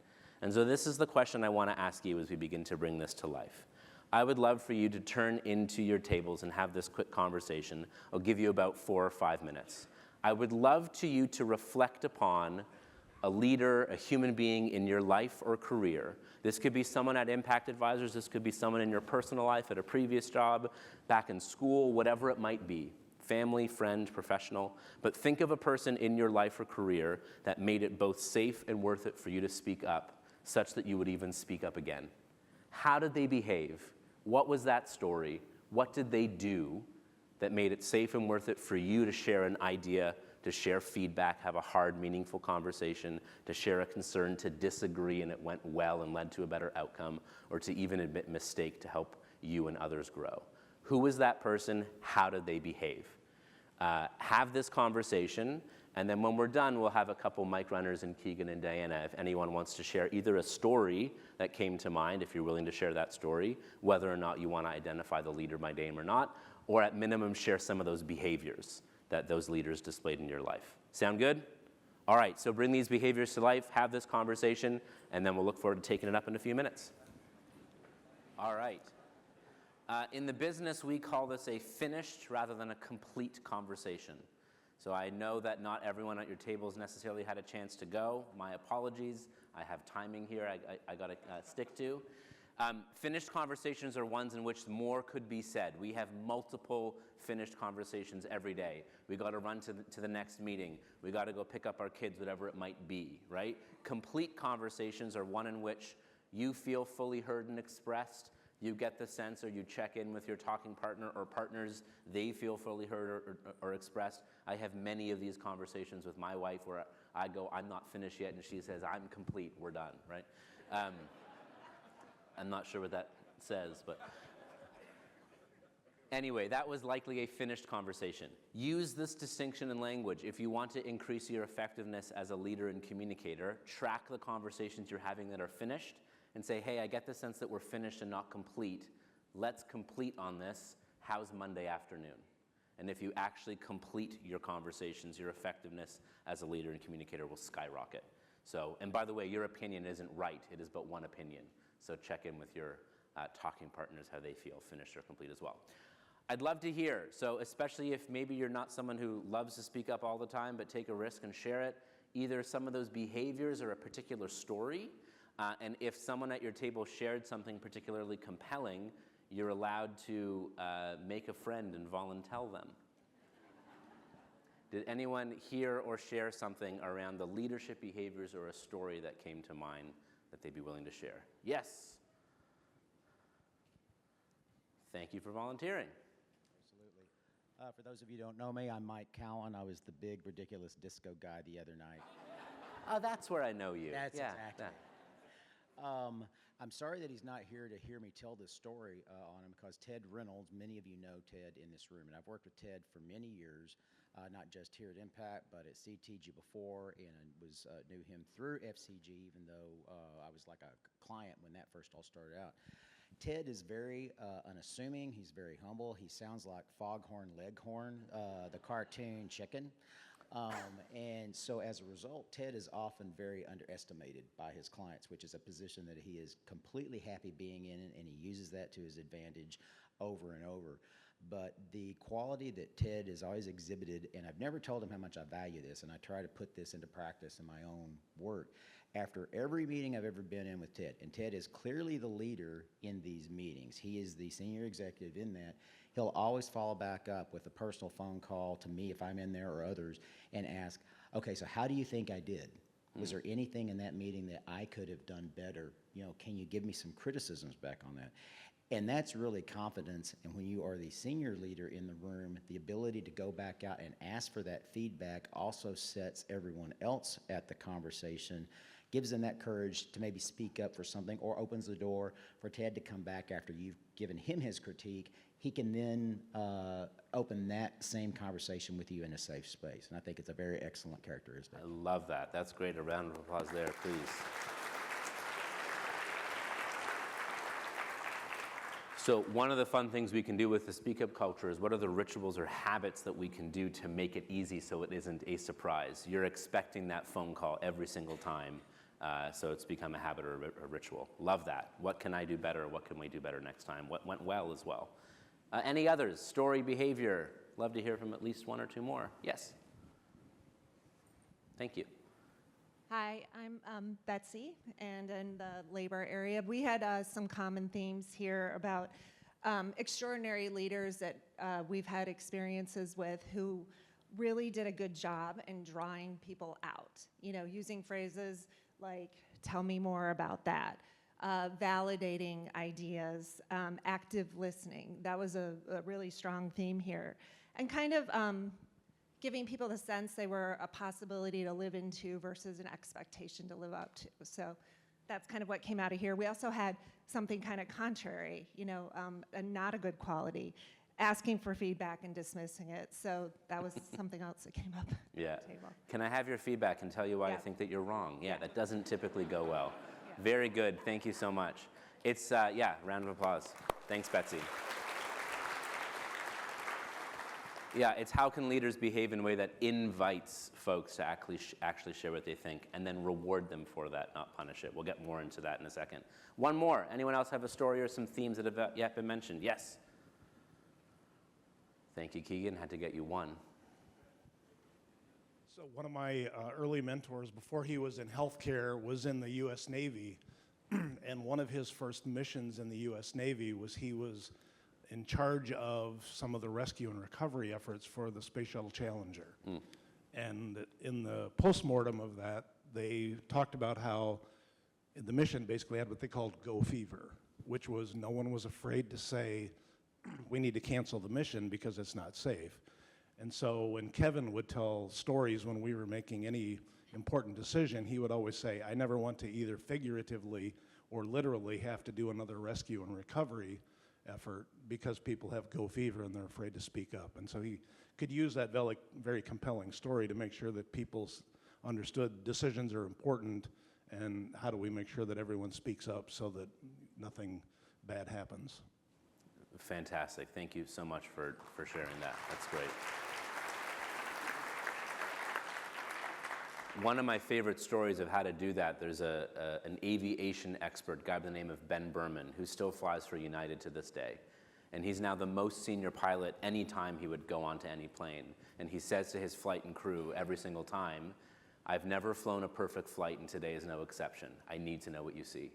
Speaker 3: And so this is the question I want to ask you as we begin to bring this to life. I would love for you to turn into your tables and have this quick conversation. I'll give you about 4 or 5 minutes. I would love to you to reflect upon a leader, a human being in your life or career. This could be someone at Impact Advisors. This could be someone in your personal life, at a previous job, back in school, whatever it might be. Family, friend, professional. But think of a person in your life or career that made it both safe and worth it for you to speak up, such that you would even speak up again. How did they behave? What was that story? What did they do that made it safe and worth it for you to share an idea, to share feedback, have a hard, meaningful conversation, to share a concern, to disagree and it went well and led to a better outcome, or to even admit mistake to help you and others grow? Who was that person? How did they behave? Have this conversation, and then when we're done, we'll have a couple mic runners and Keegan and Diana if anyone wants to share either a story that came to mind, if you're willing to share that story, whether or not you want to identify the leader by name or not, or at minimum share some of those behaviors that those leaders displayed in your life. Sound good? All right, so bring these behaviors to life, have this conversation, and then we'll look forward to taking it up in a few minutes. All right. In the business, we call this a finished rather than a complete conversation. So I know that not everyone at your tables necessarily had a chance to go. My apologies. I have timing here I got to stick to. Finished conversations are ones in which more could be said. We have multiple finished conversations every day. We got to run to the next meeting. We got to go pick up our kids, whatever it might be, right? Complete conversations are one in which you feel fully heard and expressed. You get the sense, or you check in with your talking partner or partners, they feel fully heard or expressed. I have many of these conversations with my wife where I go, I'm not finished yet, and she says, I'm complete, we're done, right? I'm not sure what that says, but anyway, that was likely a finished conversation. Use this distinction in language. If you want to increase your effectiveness as a leader and communicator, track the conversations you're having that are finished, and say, hey, I get the sense that we're finished and not complete. Let's complete on this. How's Monday afternoon? And if you actually complete your conversations, your effectiveness as a leader and communicator will skyrocket. So, and by the way, your opinion isn't right. It is but one opinion. So check in with your talking partners, how they feel, finished or complete as well. I'd love to hear, so especially if maybe you're not someone who loves to speak up all the time, but take a risk and share it, either some of those behaviors or a particular story. And if someone at your table shared something particularly compelling, you're allowed to make a friend and volunteer them. Did anyone hear or share something around the leadership behaviors or a story that came to mind that they'd be willing to share? Yes. Thank you for volunteering.
Speaker 4: Absolutely. For those of you who don't know me, I'm Mike Cowan. I was the big, ridiculous disco guy the other night.
Speaker 3: Oh, that's where I know you.
Speaker 4: That's
Speaker 3: yeah,
Speaker 4: exactly.
Speaker 3: yeah.
Speaker 4: I'm sorry that he's not here to hear me tell this story on him, because Ted Reynolds, many of you know Ted in this room, and I've worked with Ted for many years, not just here at Impact, but at CTG before, and I knew him through FCG, even though I was like a client when that first all started out. Ted is very unassuming. He's very humble. He sounds like Foghorn Leghorn, the cartoon chicken. And so as a result, Ted is often very underestimated by his clients, which is a position that he is completely happy being in, and he uses that to his advantage over and over. But the quality that Ted has always exhibited, and I've never told him how much I value this, and I try to put this into practice in my own work. After every meeting I've ever been in with Ted, and Ted is clearly the leader in these meetings, he is the senior executive in that, he'll always follow back up with a personal phone call to me if I'm in there or others and ask, okay, so how do you think I did? Was there anything in that meeting that I could have done better? You know, can you give me some criticisms back on that? And that's really confidence. And when you are the senior leader in the room, the ability to go back out and ask for that feedback also sets everyone else at the conversation, gives them that courage to maybe speak up for something, or opens the door for Ted to come back after you've given him his critique. He can then open that same conversation with you in a safe space. And I think it's a very excellent characteristic.
Speaker 3: I love that. That's great. A round of applause there, please. So one of the fun things we can do with the Speak Up culture is what are the rituals or habits that we can do to make it easy so it isn't a surprise. You're expecting that phone call every single time, so it's become a habit or a ritual. Love that. What can I do better? What can we do better next time? What went well as well? Any others? Story, behavior. Love to hear from at least one or two more. Yes. Thank you.
Speaker 5: Hi, I'm Betsy, and in the labor area, we had some common themes here about extraordinary leaders that we've had experiences with who really did a good job in drawing people out, you know, using phrases like, tell me more about that, validating ideas, active listening. That was a really strong theme here. And kind of giving people the sense they were a possibility to live into versus an expectation to live up to. So that's kind of what came out of here. We also had something kind of contrary, you know, and not a good quality, asking for feedback and dismissing it. So that was something else that came up at the table.
Speaker 3: Can I have your feedback and tell you why I think that you're wrong? Yeah, that doesn't typically go well. Yeah. Very good. Thank you so much. It's, round of applause. Thanks, Betsy. Yeah, it's how can leaders behave in a way that invites folks to actually share what they think and then reward them for that, not punish it. We'll get more into that in a second. One more. Anyone else have a story or some themes that have yet been mentioned? Yes. Thank you, Keegan. Had to get you one.
Speaker 6: So one of my early mentors before he was in healthcare was in the U.S. Navy. And one of his first missions in the U.S. Navy was he was in charge of some of the rescue and recovery efforts for the Space Shuttle Challenger. And in the postmortem of that, they talked about how the mission basically had what they called go fever, which was no one was afraid to say, we need to cancel the mission because it's not safe. And so when Kevin would tell stories when we were making any important decision, he would always say, I never want to either figuratively or literally have to do another rescue and recovery effort because people have go fever and they're afraid to speak up. And so he could use that very compelling story to make sure that people understood decisions are important and how do we make sure that everyone speaks up so that nothing bad happens.
Speaker 3: Fantastic. Thank you so much for sharing that. That's great. One of my favorite stories of how to do that, there's an aviation expert, guy by the name of Ben Berman, who still flies for United to this day. And he's now the most senior pilot anytime he would go onto any plane. And he says to his flight and crew every single time, I've never flown a perfect flight and today is no exception. I need to know what you see.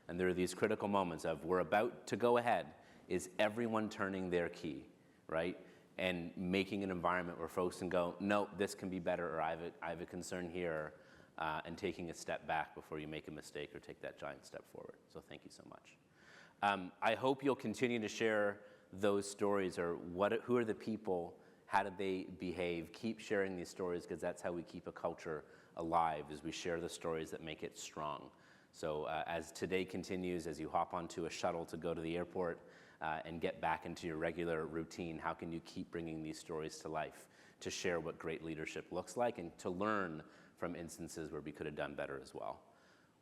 Speaker 3: And there are these critical moments of we're about to go ahead. Is everyone turning their key, right? And making an environment where folks can go, no, this can be better, or I have a concern here, and taking a step back before you make a mistake or take that giant step forward. So thank you so much. I hope you'll continue to share those stories are who are the people, how did they behave. Keep sharing these stories, because that's how we keep a culture alive, is we share the stories that make it strong. So as today continues, as you hop onto a shuttle to go to the airport and get back into your regular routine, how can you keep bringing these stories to life, to share what great leadership looks like and to learn from instances where we could have done better as well.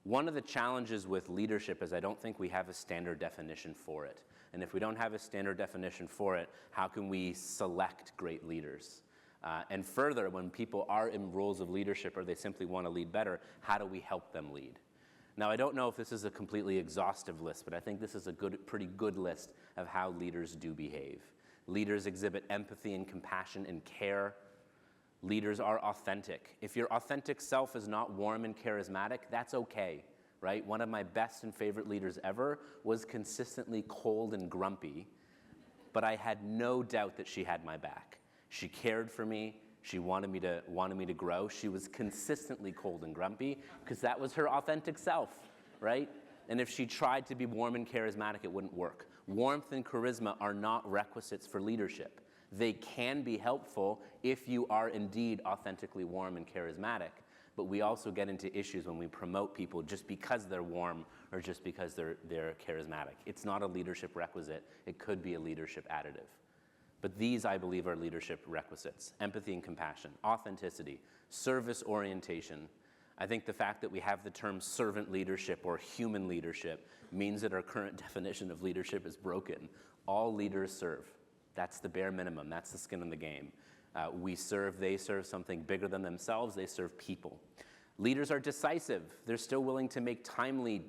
Speaker 3: One of the challenges with leadership is I don't think we have a standard definition for it. And if we don't have a standard definition for it, how can we select great leaders? And further, when people are in roles of leadership or they simply want to lead better, how do we help them lead? Now, I don't know if this is a completely exhaustive list, but I think this is a pretty good list of how leaders do behave. Leaders exhibit empathy and compassion and care. Leaders are authentic. If your authentic self is not warm and charismatic, that's okay, right? One of my best and favorite leaders ever was consistently cold and grumpy, but I had no doubt that she had my back. She cared for me. She wanted me to grow. She was consistently cold and grumpy because that was her authentic self, right? And if she tried to be warm and charismatic, it wouldn't work. Warmth and charisma are not requisites for leadership. They can be helpful if you are indeed authentically warm and charismatic, but we also get into issues when we promote people just because they're warm or just because they're charismatic. It's not a leadership requisite. It could be a leadership additive. But these, I believe, are leadership requisites: empathy and compassion, authenticity, service orientation. I think the fact that we have the term servant leadership or human leadership means that our current definition of leadership is broken. All leaders serve. That's the bare minimum. That's the skin in the game. We serve, they serve something bigger than themselves. They serve people. Leaders are decisive. They're still willing to make timely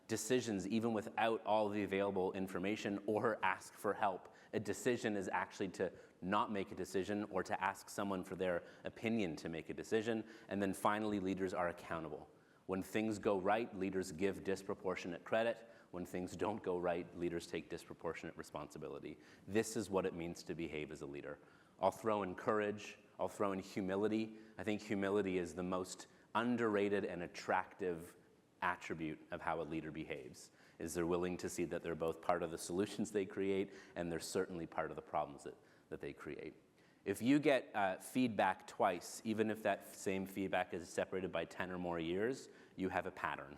Speaker 3: decisions even without all the available information or ask for help. A decision is actually to not make a decision or to ask someone for their opinion to make a decision. And then finally, leaders are accountable. When things go right, leaders give disproportionate credit. When things don't go right, leaders take disproportionate responsibility. This is what it means to behave as a leader. I'll throw in courage. I'll throw in humility. I think humility is the most underrated and attractive attribute of how a leader behaves, is they're willing to see that they're both part of the solutions they create and they're certainly part of the problems that they create. If you get feedback twice, even if that same feedback is separated by 10 or more years, you have a pattern.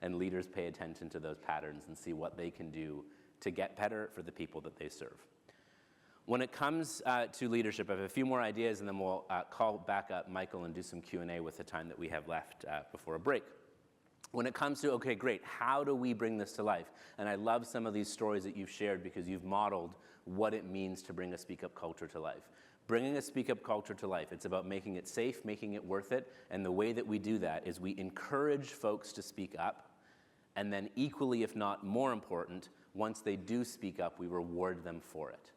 Speaker 3: And leaders pay attention to those patterns and see what they can do to get better for the people that they serve. When it comes to leadership, I have a few more ideas, and then we'll call back up Michael and do some Q&A with the time that we have left before a break. When it comes to, okay, great, how do we bring this to life? And I love some of these stories that you've shared because you've modeled what it means to bring a speak-up culture to life. Bringing a speak-up culture to life, it's about making it safe, making it worth it, and the way that we do that is we encourage folks to speak up, and then equally, if not more important, once they do speak up, we reward them for it.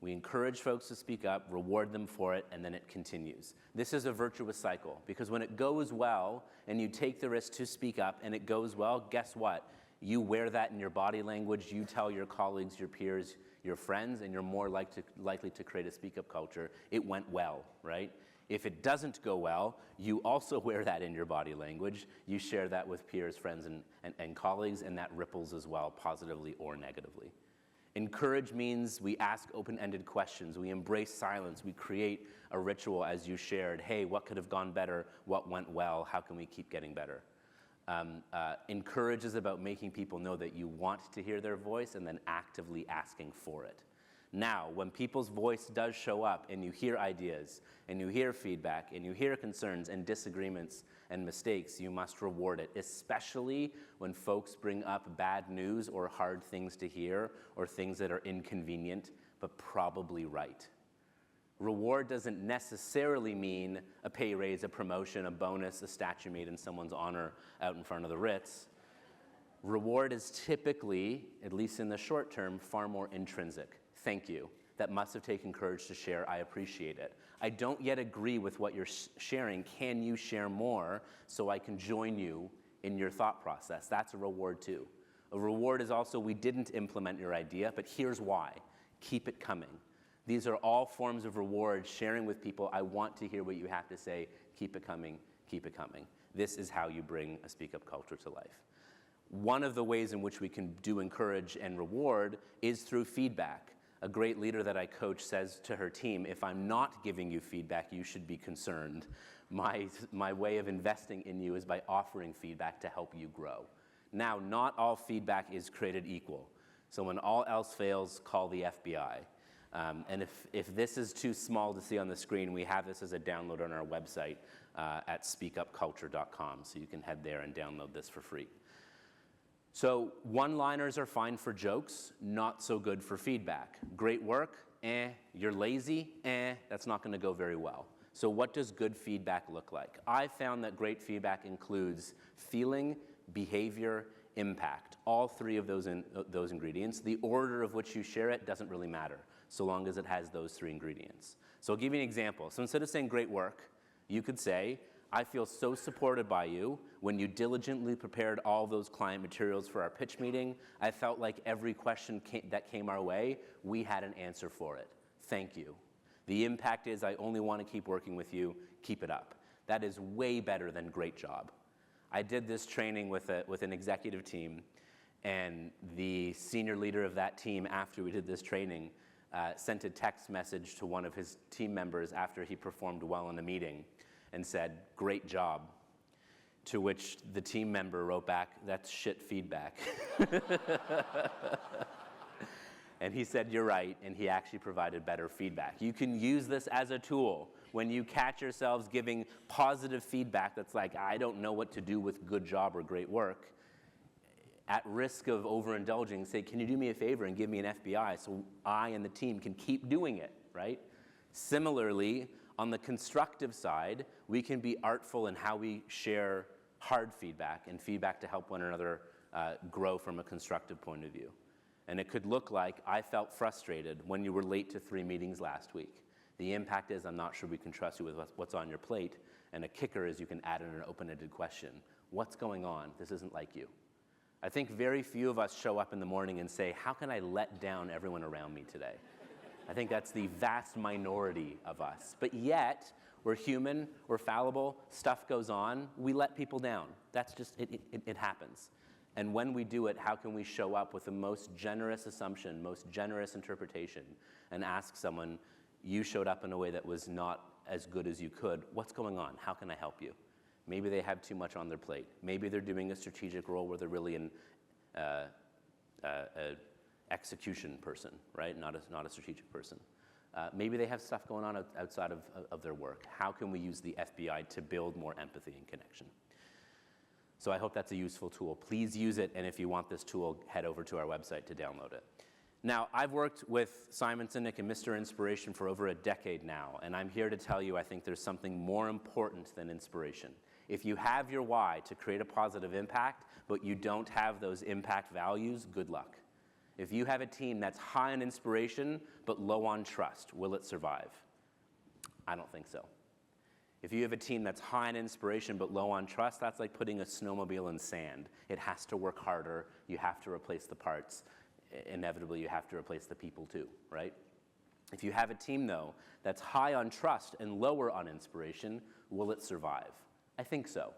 Speaker 3: We encourage folks to speak up, reward them for it, and then it continues. This is a virtuous cycle, because when it goes well and you take the risk to speak up and it goes well, guess what? You wear that in your body language, you tell your colleagues, your peers, your friends, and you're more likely to create a speak-up culture. It went well, right? If it doesn't go well, you also wear that in your body language. You share that with peers, friends, and colleagues, and that ripples as well, positively or negatively. Encourage means we ask open-ended questions. We embrace silence. We create a ritual, as you shared. Hey, what could have gone better? What went well? How can we keep getting better? Encourage is about making people know that you want to hear their voice and then actively asking for it. Now, when people's voice does show up and you hear ideas and you hear feedback and you hear concerns and disagreements and mistakes, you must reward it, especially when folks bring up bad news or hard things to hear or things that are inconvenient but probably right. Reward doesn't necessarily mean a pay raise, a promotion, a bonus, a statue made in someone's honor out in front of the Ritz. Reward is typically, at least in the short term, far more intrinsic. Thank you. That must have taken courage to share. I appreciate it. I don't yet agree with what you're sharing. Can you share more so I can join you in your thought process? That's a reward too. A reward is also, we didn't implement your idea, but here's why. Keep it coming. These are all forms of reward, sharing with people. I want to hear what you have to say. Keep it coming. Keep it coming. This is how you bring a speak-up culture to life. One of the ways in which we can do encourage and reward is through feedback. A great leader that I coach says to her team, if I'm not giving you feedback, you should be concerned. My way of investing in you is by offering feedback to help you grow. Now, not all feedback is created equal. So when all else fails, call the FBI. And if this is too small to see on the screen, we have this as a download on our website at speakupculture.com. So you can head there and download this for free. So one-liners are fine for jokes, not so good for feedback. Great work, you're lazy, that's not going to go very well. So what does good feedback look like? I found that great feedback includes feeling, behavior, impact, all three of those ingredients. The order of which you share it doesn't really matter, so long as it has those three ingredients. So I'll give you an example. So instead of saying great work, you could say, I feel so supported by you. When you diligently prepared all those client materials for our pitch meeting, I felt like every question that came our way, we had an answer for it. Thank you. The impact is I only want to keep working with you. Keep it up. That is way better than great job. I did this training with an executive team, and the senior leader of that team, after we did this training, sent a text message to one of his team members after he performed well in the meeting and said, great job. To which the team member wrote back, that's shit feedback. And he said, you're right, and he actually provided better feedback. You can use this as a tool. When you catch yourselves giving positive feedback that's like, I don't know what to do with good job or great work, at risk of overindulging, say, can you do me a favor and give me an FBI so I and the team can keep doing it, right? Similarly, on the constructive side, we can be artful in how we share hard feedback and feedback to help one another grow from a constructive point of view. And it could look like, I felt frustrated when you were late to 3 meetings last week. The impact is, I'm not sure we can trust you with what's on your plate. And a kicker is you can add in an open-ended question. What's going on? This isn't like you. I think very few of us show up in the morning and say, how can I let down everyone around me today? I think that's the vast minority of us. But yet, we're human, we're fallible, stuff goes on, we let people down. That's just, it happens. And when we do it, how can we show up with the most generous assumption, most generous interpretation, and ask someone, you showed up in a way that was not as good as you could. What's going on? How can I help you? Maybe they have too much on their plate. Maybe they're doing a strategic role where they're really an execution person, right? Not a strategic person. Maybe they have stuff going on outside of their work. How can we use the FBI to build more empathy and connection? So I hope that's a useful tool. Please use it, and if you want this tool, head over to our website to download it. Now, I've worked with Simon Sinek and Mr. Inspiration for over a decade now, and I'm here to tell you I think there's something more important than inspiration. If you have your why to create a positive impact, but you don't have those impact values, good luck. If you have a team that's high on inspiration, but low on trust, will it survive? I don't think so. If you have a team that's high on inspiration, but low on trust, that's like putting a snowmobile in sand. It has to work harder. You have to replace the parts. Inevitably, you have to replace the people too, right? If you have a team, though, that's high on trust and lower on inspiration, will it survive? I think so.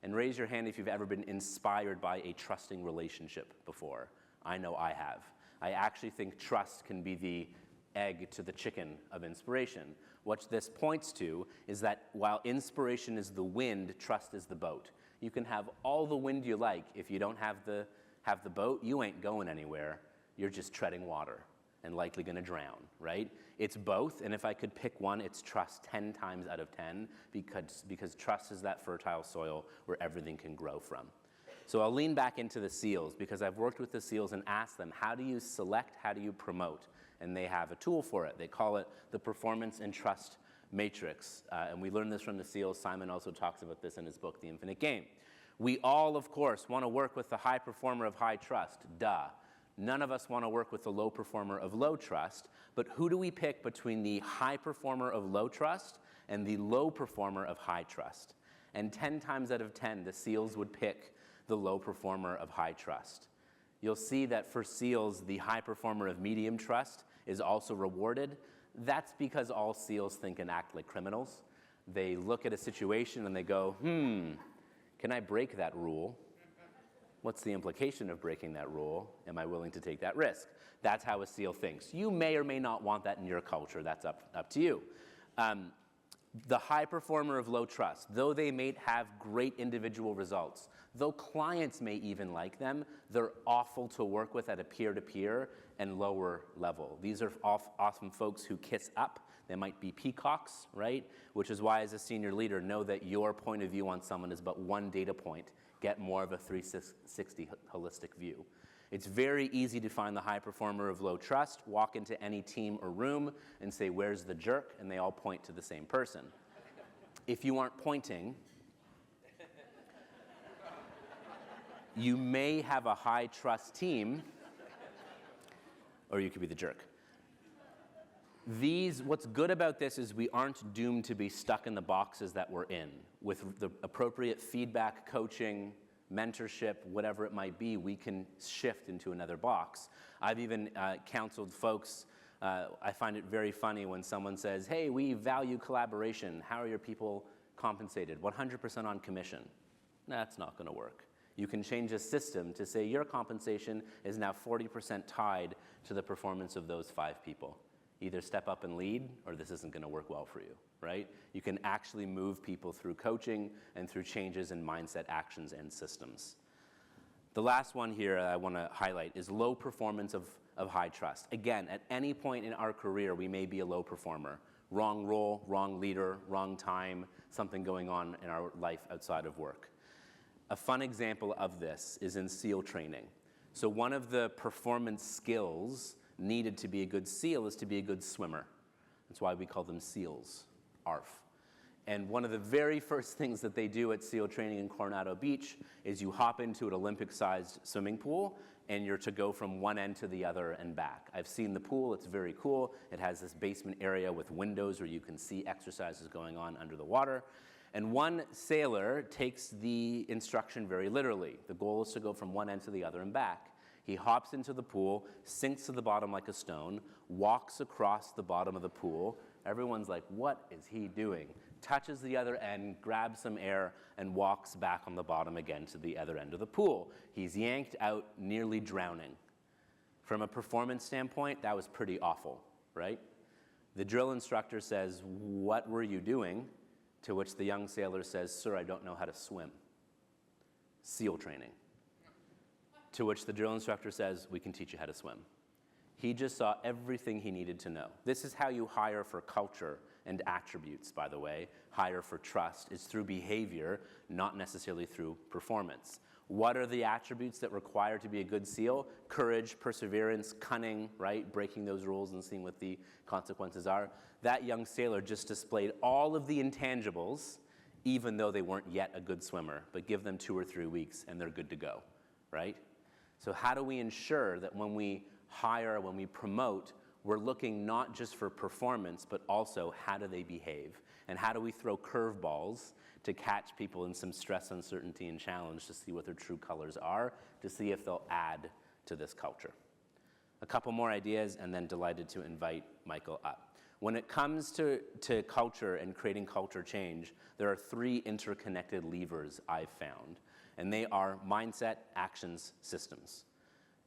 Speaker 3: And raise your hand if you've ever been inspired by a trusting relationship before. I know I have. I actually think trust can be the egg to the chicken of inspiration. What this points to is that while inspiration is the wind, trust is the boat. You can have all the wind you like. If you don't have the boat, you ain't going anywhere. You're just treading water and likely going to drown, right? It's both, and if I could pick one, it's trust 10 times out of 10 because trust is that fertile soil where everything can grow from. So I'll lean back into the SEALs because I've worked with the SEALs and asked them, how do you select, how do you promote? And they have a tool for it. They call it the Performance and Trust Matrix. And we learned this from the SEALs. Simon also talks about this in his book, The Infinite Game. We all, of course, want to work with the high performer of high trust. Duh. None of us want to work with the low performer of low trust. But who do we pick between the high performer of low trust and the low performer of high trust? And 10 times out of 10, the SEALs would pick the low performer of high trust. You'll see that for SEALs, the high performer of medium trust is also rewarded. That's because all SEALs think and act like criminals. They look at a situation and they go, can I break that rule? What's the implication of breaking that rule? Am I willing to take that risk? That's how a SEAL thinks. You may or may not want that in your culture. That's up to you. The high performer of low trust, though they may have great individual results, though clients may even like them, they're awful to work with at a peer-to-peer and lower level. These are often folks who kiss up. They might be peacocks, right? Which is why, as a senior leader, know that your point of view on someone is but one data point. Get more of a 360 holistic view. It's very easy to find the high performer of low trust, walk into any team or room and say, "Where's the jerk?" and they all point to the same person. If you aren't pointing, you may have a high trust team, or you could be the jerk. What's good about this is we aren't doomed to be stuck in the boxes that we're in. With the appropriate feedback, coaching, mentorship, whatever it might be, we can shift into another box. I've even counseled folks. I find it very funny when someone says, "Hey, we value collaboration. How are your people compensated?" 100% on commission. That's not going to work. You can change a system to say your compensation is now 40% tied to the performance of those 5 people. Either step up and lead, or this isn't going to work well for you, right? You can actually move people through coaching and through changes in mindset, actions, and systems. The last one here I want to highlight is low performance of high trust. Again, at any point in our career, we may be a low performer. Wrong role, wrong leader, wrong time, something going on in our life outside of work. A fun example of this is in SEAL training. So one of the performance skills needed to be a good SEAL is to be a good swimmer. That's why we call them SEALs, ARF. And one of the very first things that they do at SEAL training in Coronado Beach is you hop into an Olympic-sized swimming pool, and you're to go from one end to the other and back. I've seen the pool. It's very cool. It has this basement area with windows where you can see exercises going on under the water. And one sailor takes the instruction very literally. The goal is to go from one end to the other and back. He hops into the pool, sinks to the bottom like a stone, walks across the bottom of the pool. Everyone's like, "What is he doing?" Touches the other end, grabs some air, and walks back on the bottom again to the other end of the pool. He's yanked out, nearly drowning. From a performance standpoint, that was pretty awful, right? The drill instructor says, "What were you doing?" To which the young sailor says, "Sir, I don't know how to swim." SEAL training. To which the drill instructor says, "We can teach you how to swim." He just saw everything he needed to know. This is how you hire for culture and attributes, by the way. Hire for trust is through behavior, not necessarily through performance. What are the attributes that require to be a good SEAL? Courage, perseverance, cunning, right? Breaking those rules and seeing what the consequences are. That young sailor just displayed all of the intangibles, even though they weren't yet a good swimmer. But give them 2 or 3 weeks and they're good to go, right? So how do we ensure that when we hire, when we promote, we're looking not just for performance, but also how do they behave? And how do we throw curveballs to catch people in some stress, uncertainty, and challenge to see what their true colors are, to see if they'll add to this culture? A couple more ideas, and then delighted to invite Michael up. When it comes to culture and creating culture change, there are 3 interconnected levers I've found, and they are mindset, actions, systems.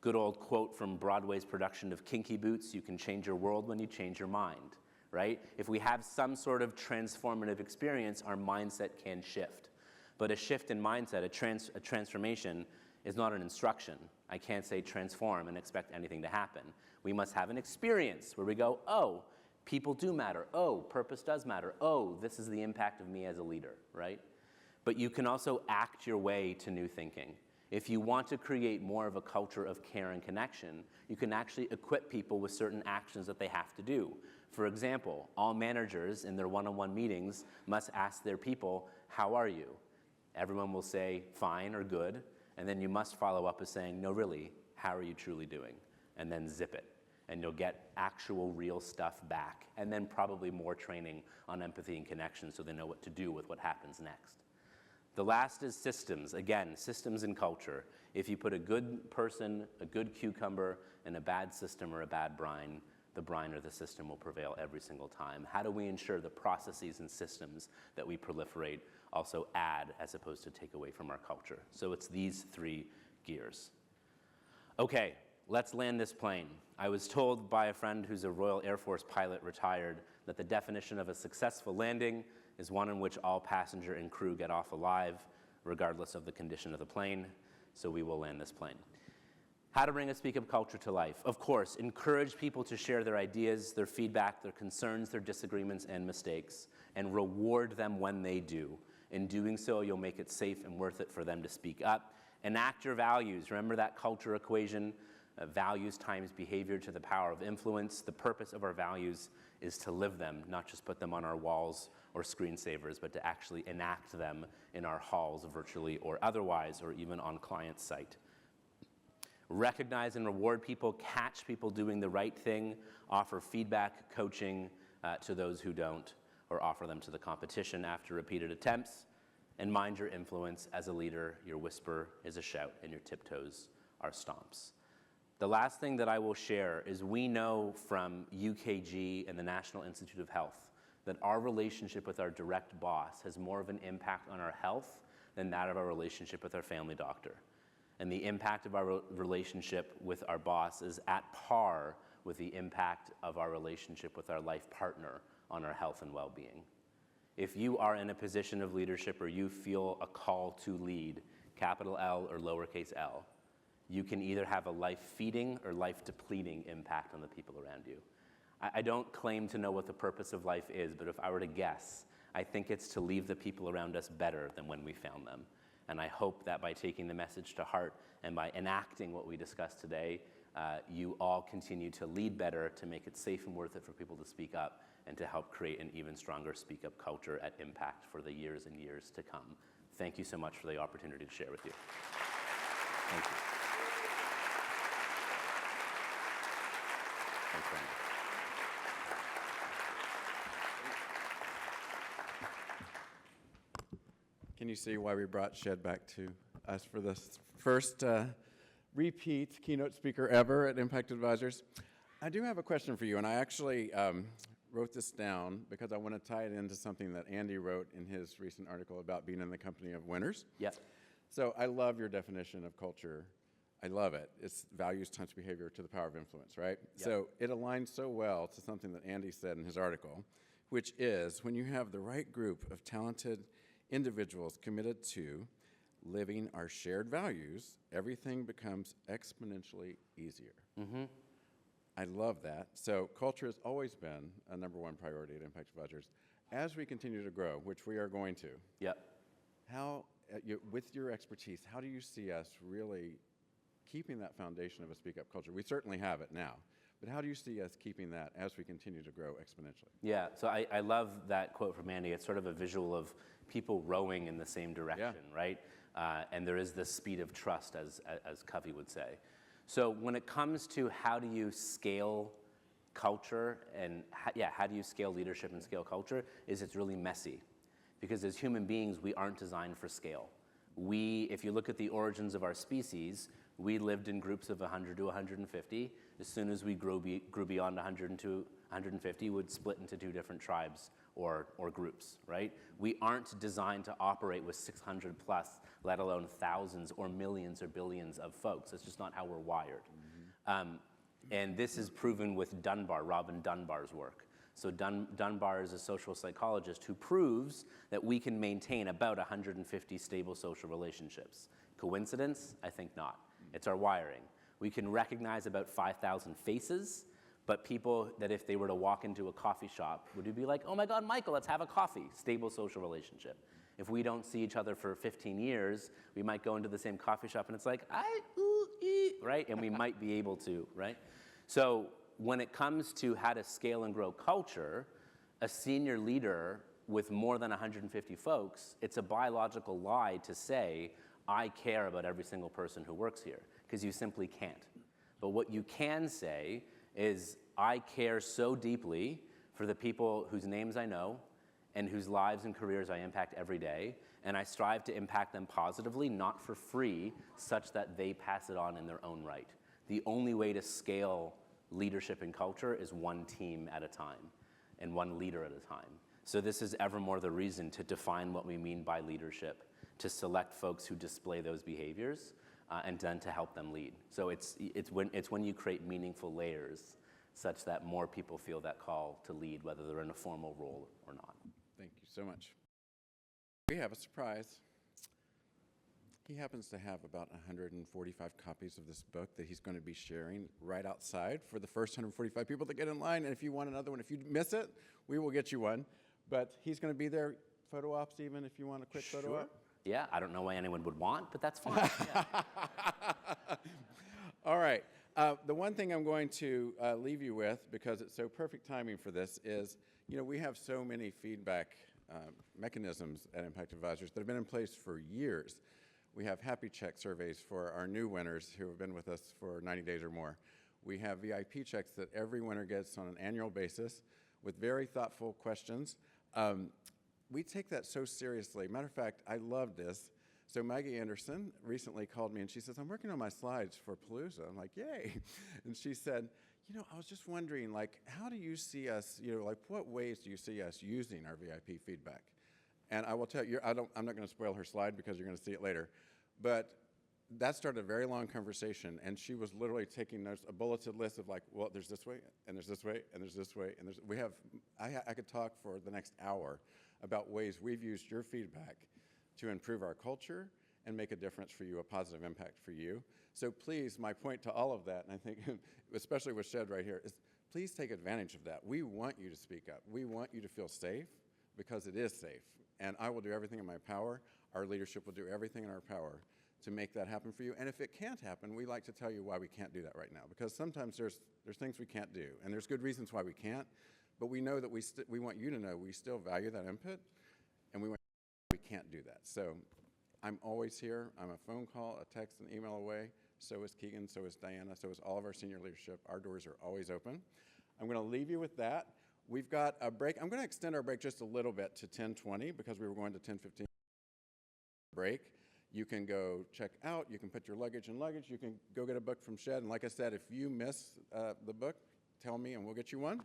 Speaker 3: Good old quote from Broadway's production of Kinky Boots, "You can change your world when you change your mind," right? If we have some sort of transformative experience, our mindset can shift. But a shift in mindset, a transformation, is not an instruction. I can't say transform and expect anything to happen. We must have an experience where we go, "Oh, people do matter. Oh, purpose does matter. Oh, this is the impact of me as a leader," right? But you can also act your way to new thinking. If you want to create more of a culture of care and connection, you can actually equip people with certain actions that they have to do. For example, all managers in their one-on-one meetings must ask their people, "How are you?" Everyone will say, "Fine" or "Good," and then you must follow up with saying, "No, really, how are you truly doing?" And then zip it. And you'll get actual real stuff back, and then probably more training on empathy and connection so they know what to do with what happens next. The last is systems. Again, systems and culture. If you put a good person, a good cucumber, in a bad system or a bad brine, the brine or the system will prevail every single time. How do we ensure the processes and systems that we proliferate also add as opposed to take away from our culture? So it's these 3 gears. Okay, let's land this plane. I was told by a friend who's a Royal Air Force pilot retired that the definition of a successful landing is one in which all passenger and crew get off alive, regardless of the condition of the plane, so we will land this plane. How to bring a Speak Up culture to life. Of course, encourage people to share their ideas, their feedback, their concerns, their disagreements, and mistakes, and reward them when they do. In doing so, you'll make it safe and worth it for them to speak up. Enact your values. Remember that culture equation? Values times behavior to the power of influence. The purpose of our values is to live them, not just put them on our walls or screensavers, but to actually enact them in our halls, virtually or otherwise, or even on client site. Recognize and reward people, catch people doing the right thing, offer feedback, coaching to those who don't, or offer them to the competition after repeated attempts, and mind your influence as a leader. Your whisper is a shout, and your tiptoes are stomps. The last thing that I will share is we know from UKG and the National Institute of Health that our relationship with our direct boss has more of an impact on our health than that of our relationship with our family doctor. And the impact of our relationship with our boss is at par with the impact of our relationship with our life partner on our health and well-being. If you are in a position of leadership or you feel a call to lead, capital L or lowercase l, you can either have a life-feeding or life-depleting impact on the people around you. I don't claim to know what the purpose of life is, but if I were to guess, I think it's to leave the people around us better than when we found them. And I hope that by taking the message to heart and by enacting what we discussed today, you all continue to lead better, to make it safe and worth it for people to speak up, and to help create an even stronger Speak Up culture at Impact for the years and years to come. Thank you so much for the opportunity to share with you. Thank you. Thanks very much.
Speaker 1: Can you see why we brought Shed back to us for this first repeat keynote speaker ever at Impact Advisors? I do have a question for you, and I actually wrote this down because I want to tie it into something that Andy wrote in his recent article about being in the company of winners.
Speaker 3: Yep.
Speaker 1: So I love your definition of culture. I love it. It's values times behavior to the power of influence, right?
Speaker 3: Yep.
Speaker 1: So it aligns so well to something that Andy said in his article, which is when you have the right group of talented individuals committed to living our shared values, everything becomes exponentially easier.
Speaker 3: Mm-hmm.
Speaker 1: I love that. So culture has always been a number one priority at Impact Advisors. As we continue to grow, which we are going to,
Speaker 3: Yep.
Speaker 1: how, with your expertise, how do you see us really keeping that foundation of a Speak Up culture? We certainly have it now, but how do you see us keeping that as we continue to grow exponentially?
Speaker 3: Yeah, so I love that quote from Andy. It's sort of a visual of people rowing in the same direction, right? And there is this speed of trust, as Covey would say. So when it comes to how do you scale culture and how do you scale leadership and scale culture, it's really messy. Because as human beings, we aren't designed for scale. If you look at the origins of our species, we lived in groups of 100 to 150. As soon as we grew beyond 100 to 150, would split into two different tribes or groups, right? We aren't designed to operate with 600 plus, let alone thousands or millions or billions of folks. That's just not how we're wired. Mm-hmm. And this is proven with Robin Dunbar's work. So Dunbar is a social psychologist who proves that we can maintain about 150 stable social relationships. Coincidence? I think not. It's our wiring. We can recognize about 5,000 faces, but people that if they were to walk into a coffee shop, would be like, oh my God, Michael, let's have a coffee. Stable social relationship. If we don't see each other for 15 years, we might go into the same coffee shop and it's like, right? And we might be able to, right? So when it comes to how to scale and grow culture, a senior leader with more than 150 folks, it's a biological lie to say, I care about every single person who works here, because you simply can't. But what you can say is, I care so deeply for the people whose names I know and whose lives and careers I impact every day, and I strive to impact them positively, not for free, such that they pass it on in their own right. The only way to scale leadership and culture is one team at a time and one leader at a time. So this is ever more the reason to define what we mean by leadership, to select folks who display those behaviors, and done to help them lead. So it's when you create meaningful layers such that more people feel that call to lead, whether they're in a formal role or not.
Speaker 1: Thank you so much. We have a surprise. He happens to have about 145 copies of this book that he's going to be sharing right outside for the first 145 people that get in line. And if you want another one, if you miss it, we will get you one. But he's going to be there, photo ops even, if you want a quick photo op.
Speaker 3: Yeah, I don't know why anyone would want, but that's fine. Yeah.
Speaker 1: All right. The one thing I'm going to leave you with, because it's so perfect timing for this, is, we have so many feedback mechanisms at Impact Advisors that have been in place for years. We have happy check surveys for our new winners who have been with us for 90 days or more. We have VIP checks that every winner gets on an annual basis with very thoughtful questions. We take that so seriously. Matter of fact, I love this. So Maggie Anderson recently called me and she says, I'm working on my slides for Palooza. I'm like, yay. And she said, I was just wondering, how do you see us, what ways do you see us using our VIP feedback? And I will tell you, I'm not going to spoil her slide because you're going to see it later. But that started a very long conversation, and she was literally taking notes, a bulleted list of well, there's this way, and there's this way, and there's this way, and I could talk for the next hour about ways we've used your feedback to improve our culture and make a difference for you, a positive impact for you. So please, my point to all of that, and I think especially with Shed right here, is please take advantage of that. We want you to speak up. We want you to feel safe because it is safe. And I will do everything in my power. Our leadership will do everything in our power to make that happen for you. And if it can't happen, we like to tell you why we can't do that right now. Because sometimes there's things we can't do, and there's good reasons why we can't. But we know that we want you to know we still value that input, and we can't do that. So I'm always here. I'm a phone call, a text, an email away. So is Keegan, so is Diana, so is all of our senior leadership. Our doors are always open. I'm going to leave you with that. We've got a break. I'm going to extend our break just a little bit to 10:20 because we were going to 10:15 break. You can go check out. You can put your luggage in luggage. You can go get a book from Shed. And like I said, if you miss the book, tell me and we'll get you one.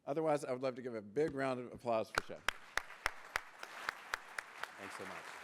Speaker 1: Otherwise, I would love to give a big round of applause for Shed. Thanks so much.